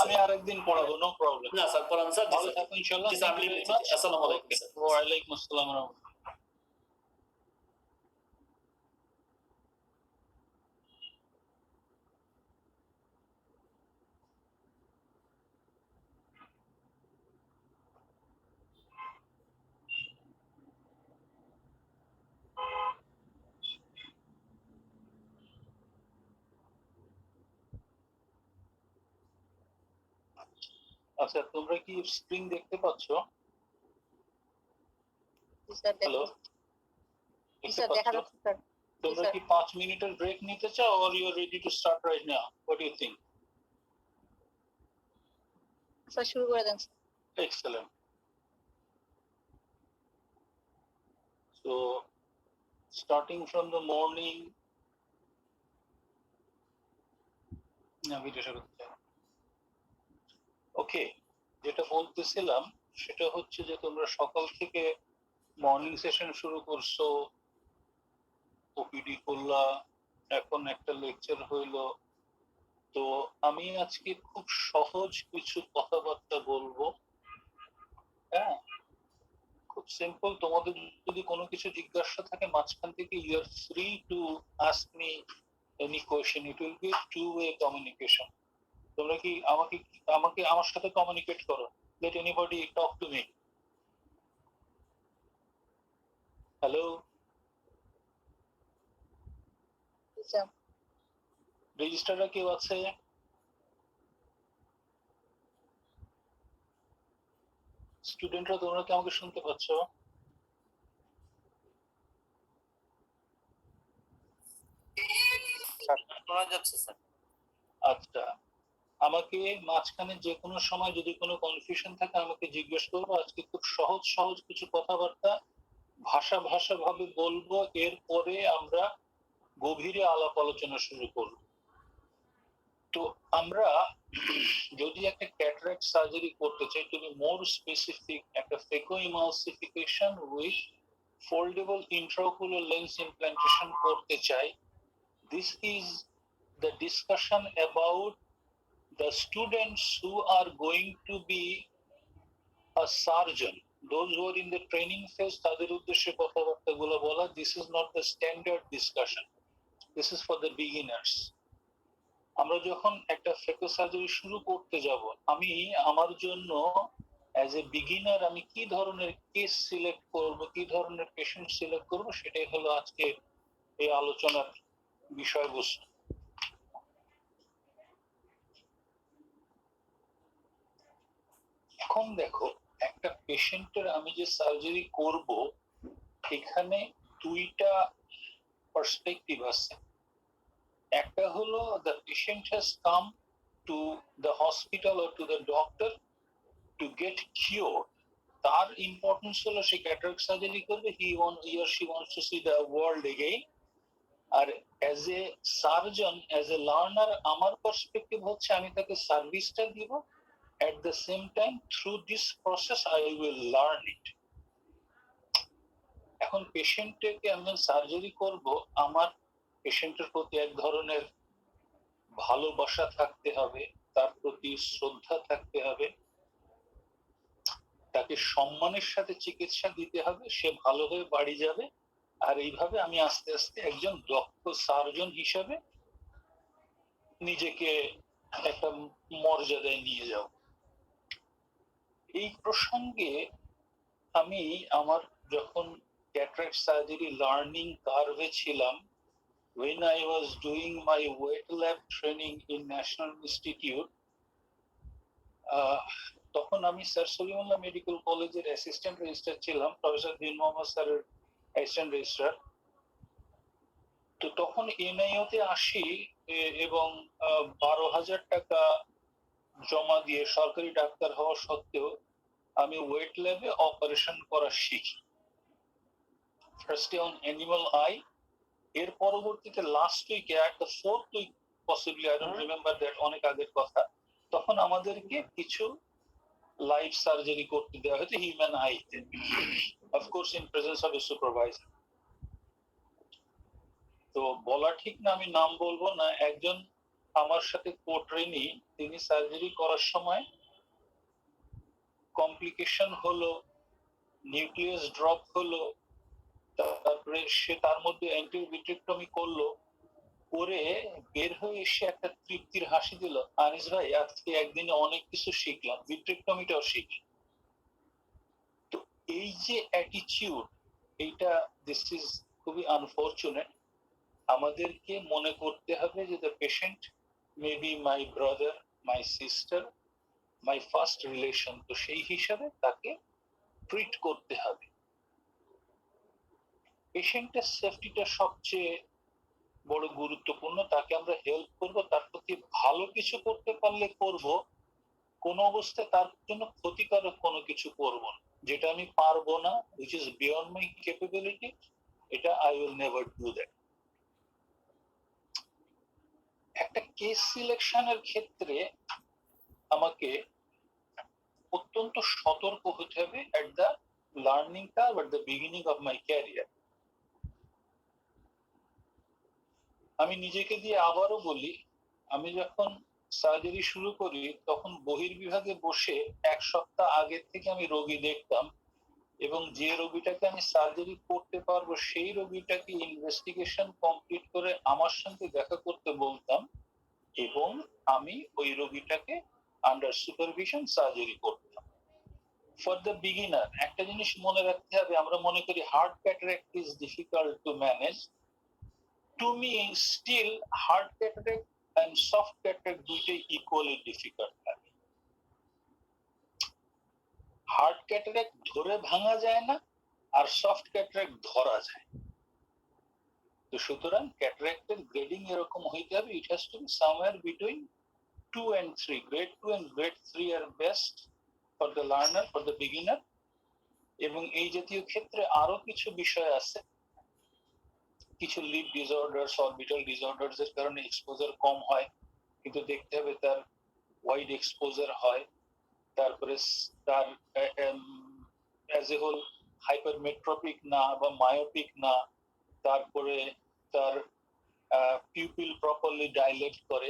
আমি আরেকদিন পড়াবো, নো প্রবলেম। না স্যার, পড়ান স্যার। ভালো থাকুন ইনশাআল্লাহ। আসসালামু আলাইকুম স্যার। ওয়া আলাইকুম আসসালাম। আচ্ছা, তোমরা কি স্ক্রিন দেখতে পাচ্ছ? হ্যালো, দেখা যাচ্ছে স্যার। তোমরা কি 5 মিনিটের ব্রেক নিতে চাও, or you are ready to start right now? What do you think? Sir শুরু করে দেন। Excellent. So, starting from the morning, ওকে, যেটা বলতেছিলাম সেটা হচ্ছে যে তোমরা সকাল থেকে মর্নিং সেশন শুরু করছো, ওপিডি করলা, এখন একটা লেকচার হইলো। তো আমি আজকে খুব সহজ কিছু কথাবার্তা বলবো। হ্যাঁ, খুব সিম্পল। তোমাদের যদি কোনো কিছু জিজ্ঞাসা থাকে মাঝখান থেকে, you are free to ask me any question. It will be two way communication. তোমরা কি আমাকে আমার সাথে কমিউনিকেট করো। Let anybody talk to me. Hello, রেজিস্টাররা কেউ আছে? স্টুডেন্টরা তোমরা কি আমাকে শুনতে পাচ্ছ? শোনা যাচ্ছে স্যার। আচ্ছা, আমাকে মাঝখানে যে কোনো সময় যদি কোনো কনফিউশন থাকে আমাকে জিজ্ঞেস করবো। আজকে খুব সহজ সহজ কিছু কথাবার্তা ভাষা ভাবে বলবো, এরপরে আমরা গভীরে আলাপ আলোচনা শুরু করব। তো আমরা যদি একটা ক্যাটারাক্ট সার্জারি করতে চাই, টু বি মোর স্পেসিফিক, একটা ফেকোইমালসিফিকেশন with foldable intraocular lens implantation করতে চাই, this is the discussion about the students who are going to be a surgeon. Those who are in the training phase, তাদের উদ্দেশ্যে কথাবার্তাগুলো বলা। This is not the standard discussion. This is for the beginners. আমরা যখন একটা phaco surgery শুরু করতে যাব, আমি আমার জন্য অ্যাজ এ বিগিনার আমি কি ধরনের কেস সিলেক্ট করব, কি ধরনের পেশেন্ট সিলেক্ট করব, সেটাই হলো আজকে এই আলোচনার বিষয়বস্তু। এখন দেখো, একটা পেশেন্টের আমি যে সার্জারি করব, এখানে দুইটা পার্সপেক্টিভ আছে। একটা হলো the patient has come to the hospital or to the doctor to get cured. তার ইম্পর্টেন্স হলো সে ক্যাটারাক্ট সার্জারি করবে, he or she wants to see the world again. আর as a surgeon, as a learner, আমার perspective হচ্ছে আমি তাকে সার্ভিসটা দিব, at the same time through this process I will learn it. এখন পেশেন্টকে আমি সার্জারি করব, আমার পেশেন্টের প্রতি এক ধরনের ভালোবাসা থাকতে হবে, তার প্রতি শ্রদ্ধা থাকতে হবে, তাকে সম্মানের সাথে চিকিৎসা দিতে হবে, সে ভালো হয়ে বাড়ি যাবে। আর এইভাবে আমি আস্তে আস্তে একজন দক্ষ সার্জন হিসাবে নিজেকে একটা মর্যাদায় নিয়ে যাব। এই প্রসঙ্গে আমি আমার যখন ক্যাটারাক্ট সার্জারি লার্নিং কার্ভে ছিলাম, when I was doing my wet lab training in National Institute, তখন আমি স্যার সলিমুল্লাহ মেডিকেল কলেজের অ্যাসিস্ট্যান্ট রেজিস্ট্রার ছিলাম, প্রফেসর দিন মোহাম্মদ স্যারের অ্যাসিস্ট্যান্ট রেজিস্ট্রার। তো তখন এনআইওতে আসি এবং 12,000 টাকা জমা দিয়ে সরকারি ডাক্তার হওয়া সত্ত্বেও আমি ওয়েট ল্যাবে অপারেশন করা শিখি। ফার্স্টে অন অ্যানিমাল আই, এর পরবর্তীতে লাস্ট উইকে, একটা fourth week possibly, I don't remember that, অনেক আগের কথা, তখন আমাদেরকে কিছু লাইভ সার্জারি করতে দেওয়া হয়েছে হিউম্যান আইতে, of course in presence of A supervisor. তো বলা ঠিক না, আমি নাম বলবো না, একজন আমার সাথে কো-ট্রেনি, তিনি সার্জারি করার সময় কমপ্লিকেশন হলো, নিউক্লিয়াস ড্রপ হলো, তারপরে সে তার মধ্যে অ্যান্টিভিট্রেক্টমি করলো, করে বের হয়ে এসে একটা তৃপ্তির হাসি দিল, আনিস ভাই আজকে একদিনে অনেক কিছু শিখলাম, ভিট্রেক্টমিটাও শিখলাম। তো এই যে অ্যাটিটিউড, এইটা দিস ইজ খুবই আনফরচুনেট। আমাদেরকে মনে করতে হবে যে the patient may be my brother, my sister, my first relation, তো সেই হিসাবে তাকে ট্রিট করতে হবে। পেশেন্টের সেফটিটা সবচেয়ে বড় গুরুত্বপূর্ণ, তাকে আমরা হেল্প করব, তার প্রতি ভালো কিছু করতে পারলে করব, কোন অবস্থায় তার জন্য ক্ষতিকারক কোনো কিছু করব না। যেটা আমি পারবো না, which is beyond my capability, এটা I will never do that. একটা কেস সিলেকশনের ক্ষেত্রে আমাকে অত্যন্ত সতর্ক হতে হবে at the learning curve, at the beginning of my career. আমি নিজেকে দিয়ে আবারও বলি, আমি যখন সার্জারি শুরু করি তখন বহির্বিভাগে বসে এক সপ্তাহ আগের থেকে আমি রোগী দেখতাম, এবং যে রোগীটাকে আমি সার্জারি করতে পারবো সেই রোগীটাকে ইনভেস্টিগেশন কমপ্লিট করে আমার সঙ্গে দেখা করতে বলতাম, এবং আমি ওই রোগীটাকে আন্ডার সুপারভিশন সার্জারি করতাম। ফর দ্য বিগিনার একটা জিনিস মনে রাখতে হবে, আমরা মনে করি hard cataract is difficult to manage. To me still hard cataract and soft cataract দুইটাই ইকুয়ালি ডিফিকাল্ট লাগে। হার্ট ক্যাটারাক্ট ধরে ভাঙা যায় না, আর সফট ক্যাটারাক্ট ধরা যায়। তো সুতরাং ক্যাটারাক্টের গ্রেডিং এরকম হইতে হবে, it has to be somewhere between 2 and 3, grade 2 and grade 3 are best for the learner, for the beginner. এবং এই জাতীয় ক্ষেত্রে আরো কিছু বিষয় আছে, কিছু লিড ডিসঅর্ডারস, অরবিটাল ডিসঅর্ডারস এর কারণে এক্সপোজার কম হয়, কিন্তু দেখতে হবে তার ওয়াইড এক্সপোজার হয়। তারপরে তার অ্যাজ এ হোল হাইপারমেট্রোপিক না বা মায়োপিক না, তারপরে তার পিউপিল প্রপারলি ডাইলেট করে।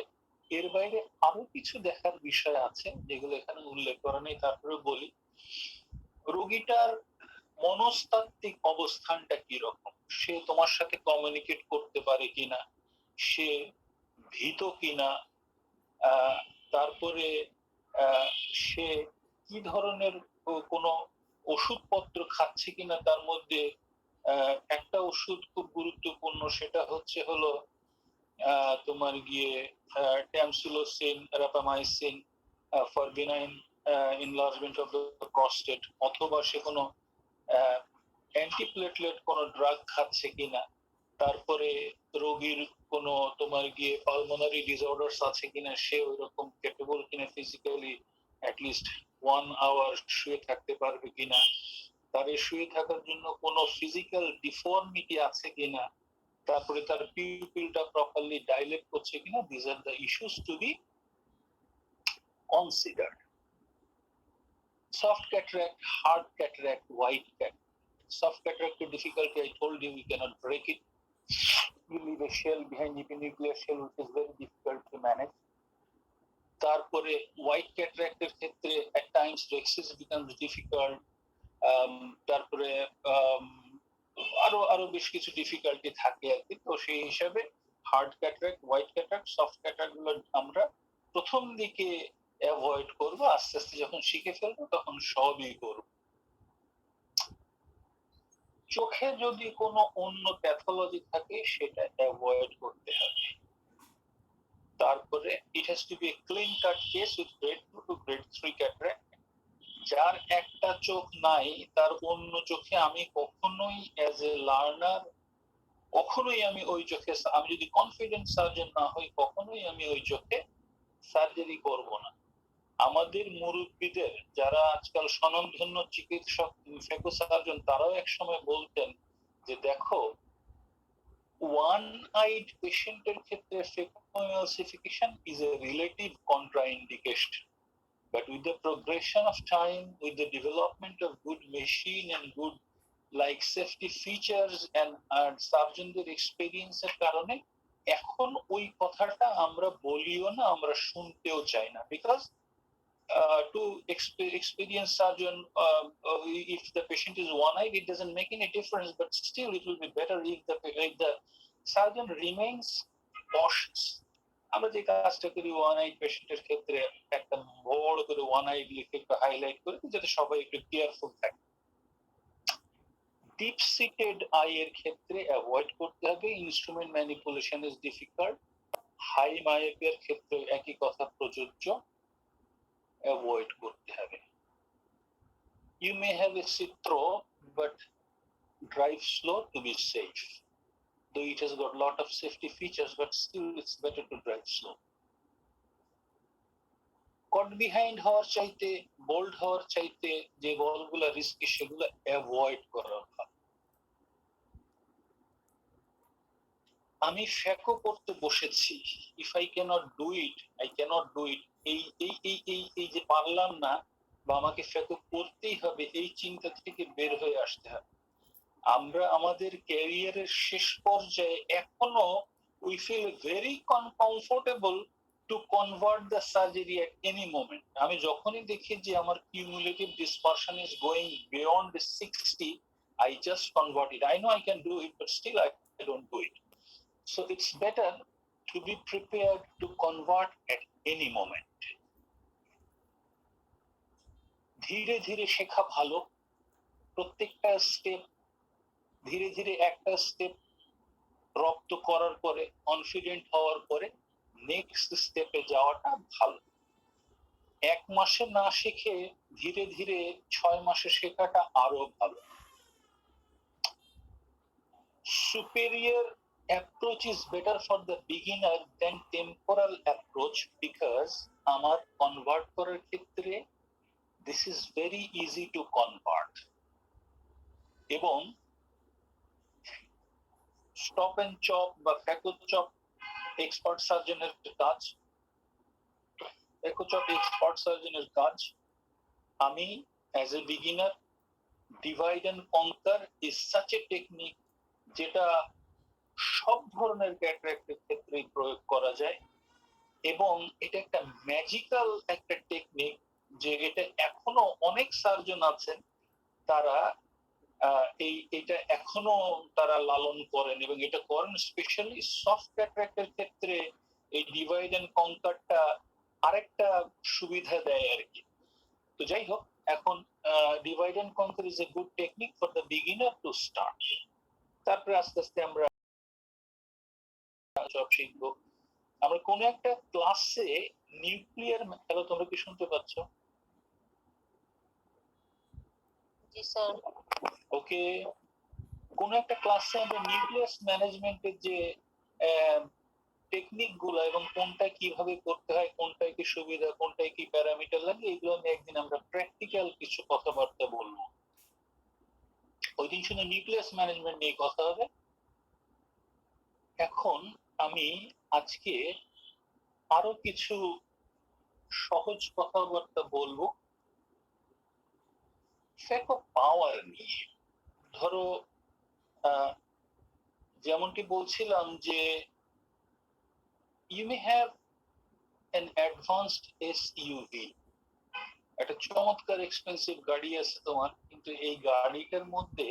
এর বাইরে আরো কিছু দেখার বিষয় আছে যেগুলো এখানে উল্লেখ করা নেই, তারপরে বলি রোগীটার মনস্তাত্ত্বিক অবস্থানটা কি রকম, সে তোমার সাথে কমিউনিকেট করতে পারে কিনা, সে ভীত কিনা, তারপরে সে কি ধরনের কোনো ওষুধপত্র খাচ্ছে কিনা। তার মধ্যে একটা ওষুধ খুব গুরুত্বপূর্ণ, সেটা হলো তোমার গিয়ে tamsulosin, rapamycin for benign enlargement of the prostate, অথবা সে কোনো অ্যান্টিপ্লেটলেট কোনো ড্রাগ খাচ্ছে কিনা। তারপরে রোগীর কোনো তোমার গিয়ে পালমোনারি ডিসঅর্ডারস আছে কিনা, সে ওই রকম ক্যাপেবল কিনা ফিজিক্যালি অ্যাটলিস্ট 1 hour শুয়ে থাকতে পারবে কিনা, তার শুয়ে থাকার জন্য কোনো ফিজিক্যাল ডিফর্মিটি আছে কিনা, তারপরে তার পিউপিলটা প্রপারলি ডাইলেট করছে কিনা। This are the issues to be considered. Soft cataract, hard cataract, white cataract. Soft cataract difficulty, I told you, we cannot break it. You leave a shell behind epinuclear shell, which is very difficult to manage. তারপরে white cataract এর ক্ষেত্রে at times rhexis becomes difficult. তারপরে আরো বেশ কিছু difficulty থাকে আর কি। তো সেই হিসাবে hard cataract, white cataract, soft cataract গুলো আমরা প্রথম দিকে অ্যাভয়েড করব, আস্তে আস্তে যখন শিখে ফেলবো তখন সবই করব। চোখে যদি কোনো অন্য প্যাথোলজি থাকে সেটা অ্যাভয়েড করতে হবে। তারপরে it has to be a clean cut case with grade 2 to grade 3 cataract. যার একটা চোখ নাই তার অন্য চোখে আমি কখনোই অ্যাজ এ লার্নার কখনোই আমি ওই চোখে, আমি যদি কনফিডেন্ট সার্জন না হই, কখনোই আমি ওই চোখে সার্জারি করব না। আমাদের মুরব্বীদের যারা আজকাল স্বনামধন্য চিকিৎসক ফেকো সার্জন, তারাও একসময় বলতেন যে দেখো, ওয়ান আইড পেশেন্টের ক্ষেত্রে phacoemulsification is a relative contraindication, but with the progression of time, with the development of good machine and good like safety features and surgeonদের experience এর কারণে এখন ওই কথাটা আমরা বলিও না, আমরা শুনতেও চাই না, because to experience surgeon, if the patient is one-eyed, it doesn't make any difference, but still it will be better if the surgeon remains cautious. আমরা যে কাজটা করি ওয়ান-আইড পেশেন্টের ক্ষেত্রে একটা বড় করে ওয়ান-আইড লিখে একটু হাইলাইট করে যাতে সবাই একটু কেয়ারফুল থাকে। ডিপ সিটেড আই এর ক্ষেত্রে অ্যাভয়েড করতে হবে, instrument manipulation is difficult. High মায়োপিয়ার ক্ষেত্রে একই কথা প্রযোজ্য, অ্যাভয়েড করতে হবে। You may have a Citro, but drive slow to be safe. Though it has got a lot of safety features, but still it's better to drive slow. Caught behind হওয়ার চাইতে, bold হওয়ার চাইতে যে বলগুলো risky সেগুলো avoid করা ভালো। আমি ফ্যাকো করতে বসেছি, if I can't do it, I can't do it, এই যে পারলাম না বা আমাকে ফ্যাকো করতেই হবে, এই চিন্তা থেকে বের হয়ে আসতে হবে। আমরা আমাদের ক্যারিয়ারের শেষ পর্যায়ে এখনো we feel very comfortable to convert the surgery at any moment. আমি যখনই দেখি যে আমার cumulative dispersion is going beyond 60, I just convert it. I know I can do it, but still I don't do it. So it's better to be prepared to convert at any moment. ধীরে ধীরে শেখা ভালো, প্রত্যেকটা step ধীরে ধীরে একটা step রপ্ত করার পরে, কনফিডেন্ট হওয়ার পরে নেক্সট স্টেপে যাওয়াটা ভালো। এক মাসে না শিখে ধীরে ধীরে 6 মাসে শেখাটা আরো ভালো। Superior approach is better for the beginner than temporal approach, because আমার কনভার্ট করার ক্ষেত্রে this is very easy to convert, এবং স্টপ এন্ড চপ বা ফ্যাকো চপ এক্সপার্ট সার্জনের কাজ, ফ্যাকো চপ এক্সপার্ট সার্জনের কাজ। আমি as a beginner, divide and conquer is such a technique যেটা সব ধরনের ক্যাটারাক্টের ক্ষেত্রেই প্রয়োগ করা যায়, এবং এটা একটা ম্যাজিক্যাল একটা টেকনিক যে এটা এখনো অনেক সার্জন আছেন তারা এটা এখনো তারা লালন করেন এবং এটা করেন। স্পেশালি সফট ক্যাটারাক্টের ক্ষেত্রে এই ডিভাইড এন্ড কনকারটা আরেকটা সুবিধা দেয় আর কি। তো যাই হোক, এখন divide and conquer is a good technique for the beginner to start. তারপরে আস্তে আস্তে আমরা সব শিখবো। আমরা কোন একটা ক্লাসে নিউক্লিয়ার, হ্যালো তোমরা কি শুনতে পাচ্ছ? জি স্যার। ওকে, কোন একটা ক্লাসে আমরা নিউক্লিয়াস ম্যানেজমেন্টের যে টেকনিক গুলো এবং কোনটা কিভাবে করতে হয়, কোনটায় কি সুবিধা, কোনটায় কি প্যারামিটার লাগে, এগুলো নিয়ে একদিন আমরা প্র্যাকটিক্যাল কিছু কথাবার্তা বলবো। ওই দিন শুধু নিউক্লিয়াস ম্যানেজমেন্ট নিয়ে কথা হবে। এখন আমি আজকে আরো কিছু সহজ কথাবার্তা বলবো ফ্যাকো পাওয়ার নিয়ে। ধরো যেমনটি বলছিলাম যে you may have an advanced SUV, একটা চমৎকার এক্সপেন্সিভ গাড়ি আছে তোমার, কিন্তু এই গাড়িটার মধ্যে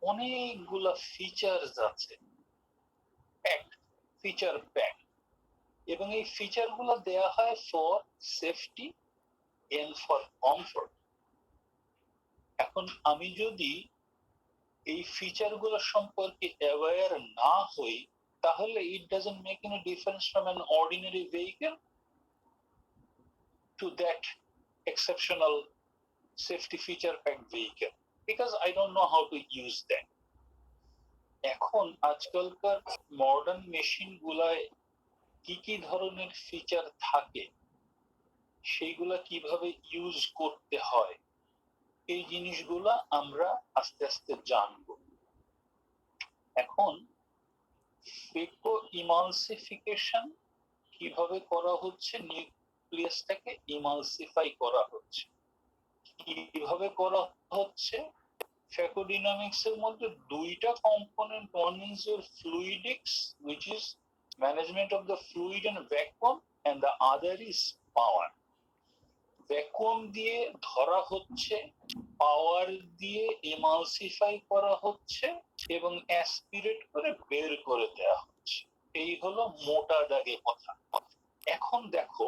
অনেকগুলা ফিচার্স আছে, ফিচার প্যাক, এবং এই ফিচার গুলো দেয়া হয় for safety and for comfort. এখন আমি যদি এই ফিচার গুলো সম্পর্কে অ্যাওয়্যার না হই, তাহলে it doesn't make any difference from an ordinary vehicle to that exceptional safety feature packed vehicle, because I don't know how to use that. এখন আজকালকার মডার্ন মেশিন গুলায় কি কি ধরনের ফিচার থাকে, সেইগুলা কিভাবে ইউজ করতে হয়, এই জিনিসগুলা আমরা আস্তে আস্তে জানবো। এখন ফেকো ইমালসিফিকেশন কিভাবে করা হচ্ছে, নিউক্লিয়াসটাকে ইমালসিফাই করা হচ্ছে কিভাবে করা হচ্ছে। ফ্যাকোডিনামিক্স এর মধ্যে দুইটা component, one is your fluidics which is management of the fluid and vacuum, and the other is power. Vacuum দিয়ে ধরা হচ্ছে, পাওয়ার দিয়ে এমালসিফাই করা হচ্ছে এবং অ্যাসপিরেট করে বের করে দেওয়া হচ্ছে। এই হলো মোটা দাগে কথা। এখন দেখো,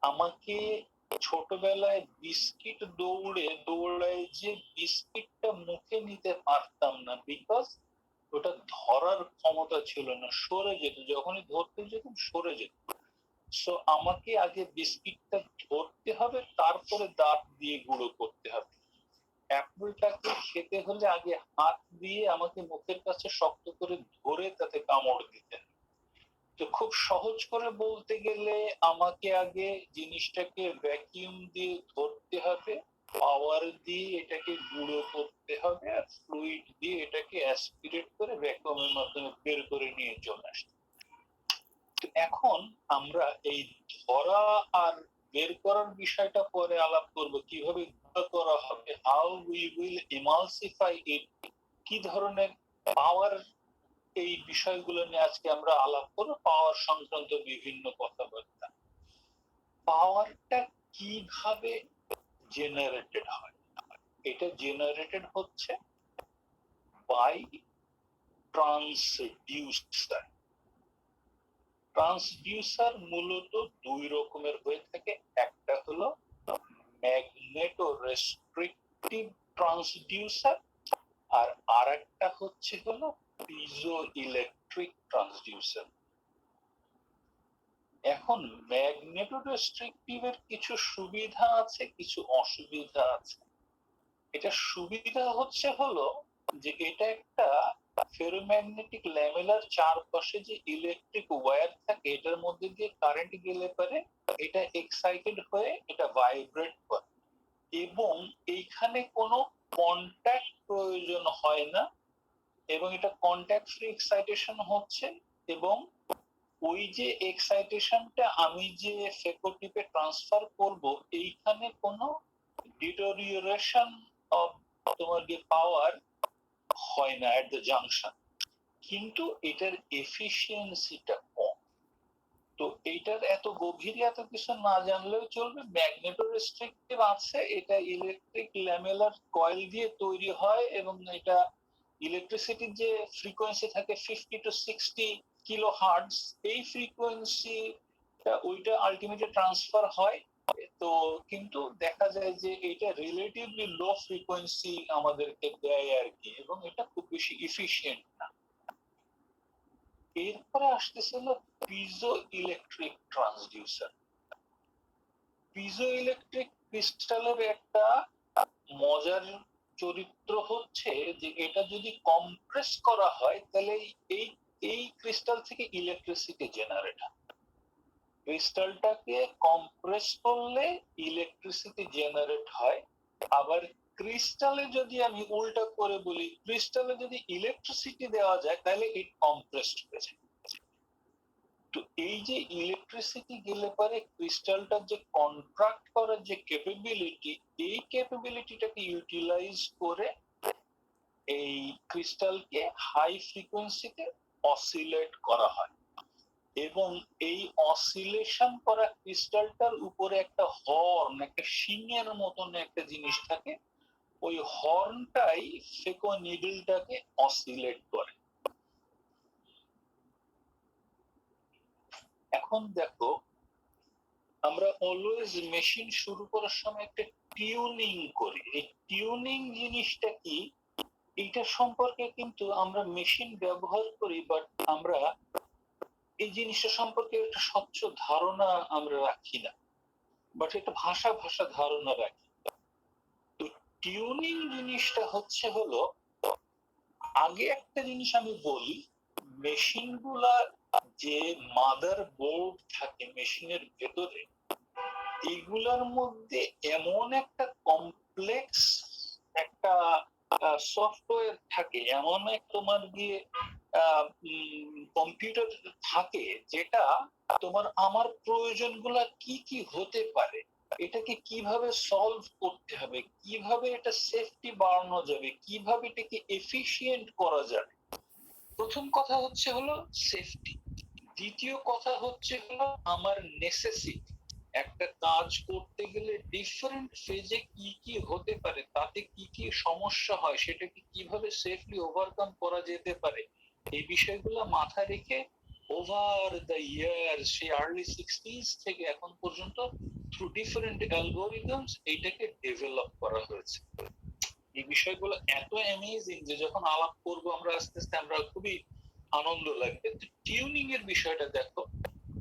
আমাকে ছোটবেলায় বিস্কিট দৌড়ায় যে বিস্কিটটা মুখে নিতে পারতাম না, বিকজ ওটা ধরার ক্ষমতা ছিল না, সরে যেত, যখনই ধরতে যেতাম সরে যেত। সো আমাকে আগে বিস্কিটটা ধরতে হবে, তারপরে দাঁত দিয়ে গুঁড়ো করতে হবে। অ্যাপলটাকে খেতে হলে আগে হাত দিয়ে আমাকে মুখের কাছে শক্ত করে ধরে তাতে কামড় দিতে হবে। তো খুব সহজ করে বলতে গেলে আমাকে আগে জিনিসটাকে ভ্যাকিউম দিয়ে ধরতে হবে, পাওয়ার দিয়ে এটাকে গুঁড়ো করতে হবে, আর ফ্লুইড দিয়ে এটাকে অ্যাসপিরেট করে ভ্যাকুয়ামের মাধ্যমে বের করে নিয়ে চলে আসতে। এখন আমরা এই ধরা আর বের করার বিষয়টা পরে আলাপ করব, কিভাবে গুঁড়ো করা হবে, হাউ উই উইল এমালসিফাই ইট, কি ধরনের পাওয়ার, এই বিষয়গুলো নিয়ে আজকে আমরা আলাপ করব, পাওয়ার সংক্রান্ত বিভিন্ন কথাবার্তা। পাওয়ারটা কিভাবে জেনারেটেড হয়? এটা জেনারেটেড হচ্ছে বাই ট্রান্সডিউসার। ট্রান্সডিউসার মূলত দুই রকমের হয়ে থাকে, একটা হলো ম্যাগনেটোরেস্ট্রিকটিভ ট্রান্সডিউসার, আর আরেকটা হলো পিজো ইলেকট্রিক ট্রান্সডিউসার। এখন ম্যাগনেটোরেস্ট্রিকটিভ এর কিছু সুবিধা আছে, কিছু অসুবিধা আছে। এটা সুবিধা হলো যে এটা একটা ফেরোম্যাগনেটিক ল্যামেলার চারপাশে যে ইলেকট্রিক ওয়্যার থাকে, এটার মধ্যে দিয়ে কারেন্ট গেলে পারে এটা এক্সাইটেড হয়ে এটা ভাইব্রেট করে, এবং এইখানে কোনো কন্ট্যাক্ট প্রয়োজন হয় না, এবং এটা কন্ট্যাক্ট ফ্রি এক্সাইটেশন হচ্ছে, এবং ওই যে এক্সাইটেশনটা আমি যে ফেকোটিপে ট্রান্সফার করব, এইখানে কোনো ডিটোরিয়েশন অফ তোমার যে পাওয়ার হয় না এট দ্য জাংশন, কিন্তু এটার এফিসিয়েন্সিটা কম। তো এইটার এত গভীরে এত কিছু না জানলেও চলবে। ম্যাগনেটোরেস্ট্রিকটিভ আছে, এটা ইলেকট্রিক ল্যামেলার কয়েল দিয়ে তৈরি হয়, এবং এটা ইলেকট্রিসিটির যে ফ্রিকোয়েন্সি থাকে 50 to 60 কিলো হার্টজ, এই ফ্রিকোয়েন্সি ওইটা আলটিমেটলি ট্রান্সফার হয়। তো কিন্তু দেখা যায় যে এটা রিলেটিভলি লো ফ্রিকোয়েন্সি আমাদেরকে দেয় আর কি, এবং এটা খুব বেশি এফিশিয়েন্ট না। এরপরে আসতেছিল পিজো ইলেকট্রিক ট্রান্সডিউসার। পিজো ইলেকট্রিক ক্রিস্টালের একটা মজার চরিত্র হচ্ছে যে এটা যদি কম্প্রেস করা হয় তাহলে এই এই ক্রিস্টাল থেকে ইলেকট্রিসিটি জেনারেট হয়। ক্রিস্টালটাকে কম্প্রেস করলে ইলেকট্রিসিটি জেনারেট হয়। আবার ক্রিস্টালে যদি আমি উল্টা করে বলি, ক্রিস্টালে যদি ইলেকট্রিসিটি দেওয়া যায় তাহলে ইট কম্প্রেসড হয়ে যায়। তো এই যে ইলেকট্রিসিটি গেলে পরে ক্রিস্টালটার যে কন্ট্রাক্ট করার যে ক্যাপাবিলিটি, এই ক্যাপাবিলিটিটাকে ইউটিলাইজ করে এই ক্রিস্টালকে হাই ফ্রিকোয়েন্সিতে অসিলেট করা হয়, এবং এই অসিলেশন করা ক্রিস্টালটার উপরে একটা হর্ন, একটা শিংয়ের মতন একটা জিনিস থাকে, ওই হর্নটাই ফেকো নিডলটাকে অসিলেট করে। এখন দেখো, আমরা অলওয়েজ মেশিন শুরু করার সময় একটা টিউনিং করি। এই টিউনিং জিনিসটা কি, এইটা সম্পর্কে কিন্তু আমরা মেশিন ব্যবহার করি, বাট আমরা এই জিনিসটা সম্পর্কে একটা স্বচ্ছ ধারণা আমরা রাখি না, বাট একটা ভাষা ধারণা রাখি। তো টিউনিং জিনিসটা হলো, আগে একটা জিনিস আমি বলি, মেশিন গুলার যে মাদার বোর্ড থাকে মেশিনের ভেতরে, এইগুলার মধ্যে এমন একটা কমপ্লেক্স একটা সফটওয়্যার থাকে, এমন এক তোমার দিয়ে কম্পিউটার থাকে, যেটা তোমার আমার প্রয়োজনগুলা কি কি হতে পারে, এটাকে কিভাবে সলভ করতে হবে, কিভাবে এটা সেফটি বাড়ানো যাবে, কিভাবে এটাকে এফিশিয়েন্ট করা যাবে। প্রথম কথা হলো সেফটি। দ্বিতীয় কথা হচ্ছে হলো আমার নেসেসিটি। একটা কাজ করতে গেলে ডিফারেন্ট ফেজে কি কি হতে পারে, তাতে কি কি সমস্যা হয়, সেটাকে কিভাবে সেফলি ওভারকাম করা যেতে পারে, এই বিষয়গুলো মাথায় রেখে ওভার দ্য ইয়ার সেই আর্লি 60s থেকে এখন পর্যন্ত থ্রু ডিফারেন্ট অ্যালগোরিদমস এইটাকে ডেভেলপ করা হয়েছে। এই বিষয়গুলো এত অ্যামেজিং যে যখন আলাপ করব আমরা আস্তে আস্তে আমরা খুবই আনন্দ লাগবে। টিউনিং এর বিষয়টা দেখো,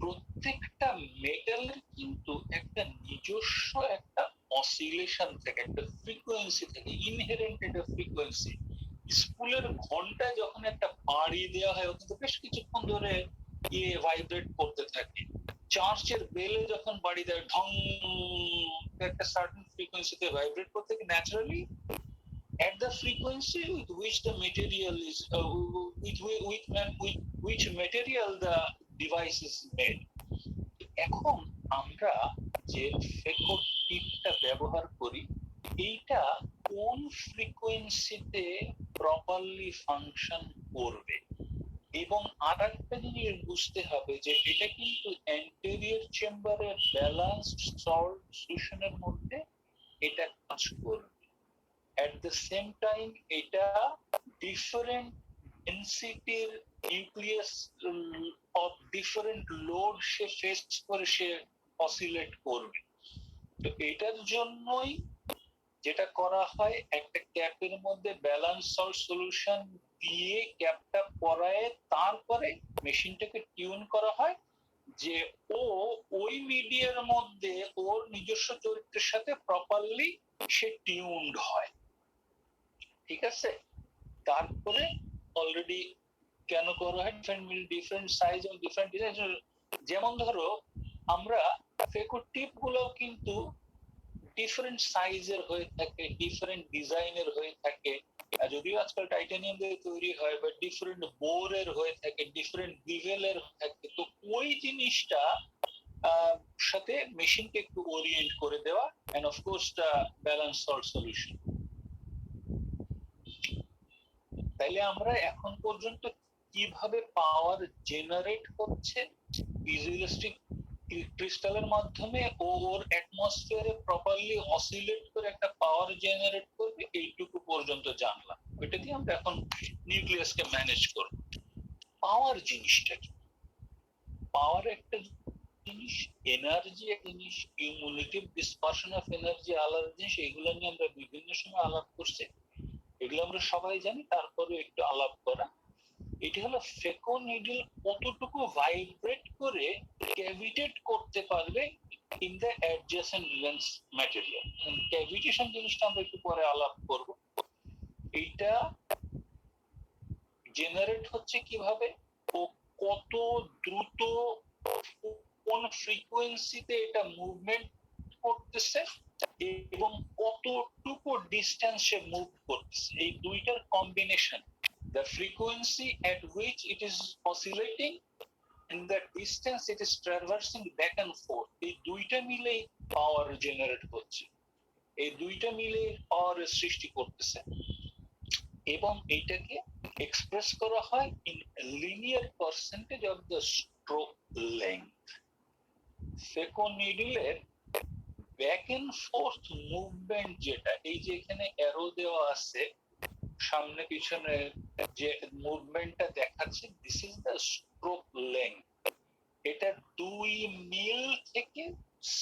প্রত্যেকটা মেটালের কিন্তু একটা নিজস্ব একটা অসিলেশন থেকে, একটা ফ্রিকোয়েন্সি থেকে, ইনহেরেন্ট একটা ফ্রিকোয়েন্সি। স্কুলের ঘন্টায় যখন একটা বাড়ি দেওয়া হয়, ও কিন্তু বেশ কিছুক্ষণ ধরে ভাইব্রেট করতে থাকে। চার্চের বেলে যখন বাড়ি দেয় ঢং, একটা সার্টেন ফ্রিকোয়েন্সিতে ভাইব্রেট করতে থাকে naturally at the frequency with which the material is with which material the device is made. এখন আমরা যে ফেকো টিপটা ব্যবহার করি, এইটা কোন ফ্রিকোয়েন্সিতে প্রপারলি ফাংশন করবে, এবং আর একটা জিনিস বুঝতে হবে যে এটা কিন্তু অ্যান্টেরিয়র চেম্বারের ব্যালান্সড সল্ট সলিউশনের মধ্যে এটা কাজ করবে। at the same time এটা different density nucleus of different load say face করে সে অসিলেট করবে। তো এটার জন্যই যেটা করা হয়, একটা ক্যাপের মধ্যে ব্যালান্স সল্ট সলিউশন দিয়ে ক্যাপটা পরায় তারপরে মেশিনটাকে টিউন করা হয় যে ও ওই মিডিয়ার মধ্যে ওর নিজস্ব চরিত্রের সাথে প্রপারলি সে টিউনড হয়। ঠিক আছে, তারপরে অলরেডি কেন করা হয় ডিফারেন্ট সাইজ এবং ডিফারেন্ট ডিজাইন। যেমন ধরো আমরা ফেকো টিপ গুলো কিন্তু ডিফারেন্ট সাইজের হয়ে থাকে, ডিফারেন্ট ডিজাইনের হয়ে থাকে, যদিও আজকাল টাইটানিয়াম দিয়ে তৈরি হয়, বা ডিফারেন্ট বোরের হয়ে থাকে, ডিফারেন্ট বিভেলের থাকে। তো ওই জিনিসটা সাথে মেশিনকে একটু ওরিয়েন্ট করে দেওয়া, end of course the balance salt solution. তাইলে আমরা এখন পর্যন্ত কিভাবে পাওয়ার জেনারেট হচ্ছে পিজোইলাস্টিক ক্রিস্টালের মাধ্যমে ও ওর অ্যাটমসফিয়ারে প্রপারলি অসিলেট করে একটা পাওয়ার জেনারেট করবে, এইটুকু পর্যন্ত জানলাম। ওইটা দিয়ে আমরা এখন নিউক্লিয়াসকে ম্যানেজ করব। পাওয়ার জিনিসটা কি? পাওয়ার একটা জিনিস, এনার্জি একটা জিনিস, কিউমুলেটিভ ডিসপারশন অফ এনার্জি আলাদা জিনিস। এগুলো নিয়ে আমরা বিভিন্ন সময় আলাপ করছি, এগুলো আমরা সবাই জানি, তারপরে একটু আলাপ করা। এটা হলো ফেকো নিডল কতটুকু ভাইব্রেট করে ক্যাভিটেট করতে পারবে in the adjacent lens material. Cavitation জিনিসটা আমরা একটু পরে আলাপ করব। এইটা জেনারেট হচ্ছে কিভাবে, ও কত দ্রুত কোন ফ্রিকোয়েন্সিতে এটা মুভমেন্ট করতেছে এবং কতটুকু ডিস্টেন্সে মুভ করতেছে, এই দুইটার combination, the frequency at which it is oscillating and the distance it is traversing back and forth, এই দুইটা মিলে পাওয়ার জেনারেট হচ্ছে, এই দুইটা মিলে পাওয়ার সৃষ্টি করতেছে। এবং এইটাকে এক্সপ্রেস করা হয় in linear percentage of the stroke length. Phaco নিডলের ব্যাক এন্ড ফোর্থ মুভমেন্ট যেটা, এই যে এখানে অ্যারো দেওয়া আছে সামনে পিছনে যে মুভমেন্টটা দেখাচ্ছে, this is the stroke length. এটা 2 মিল থেকে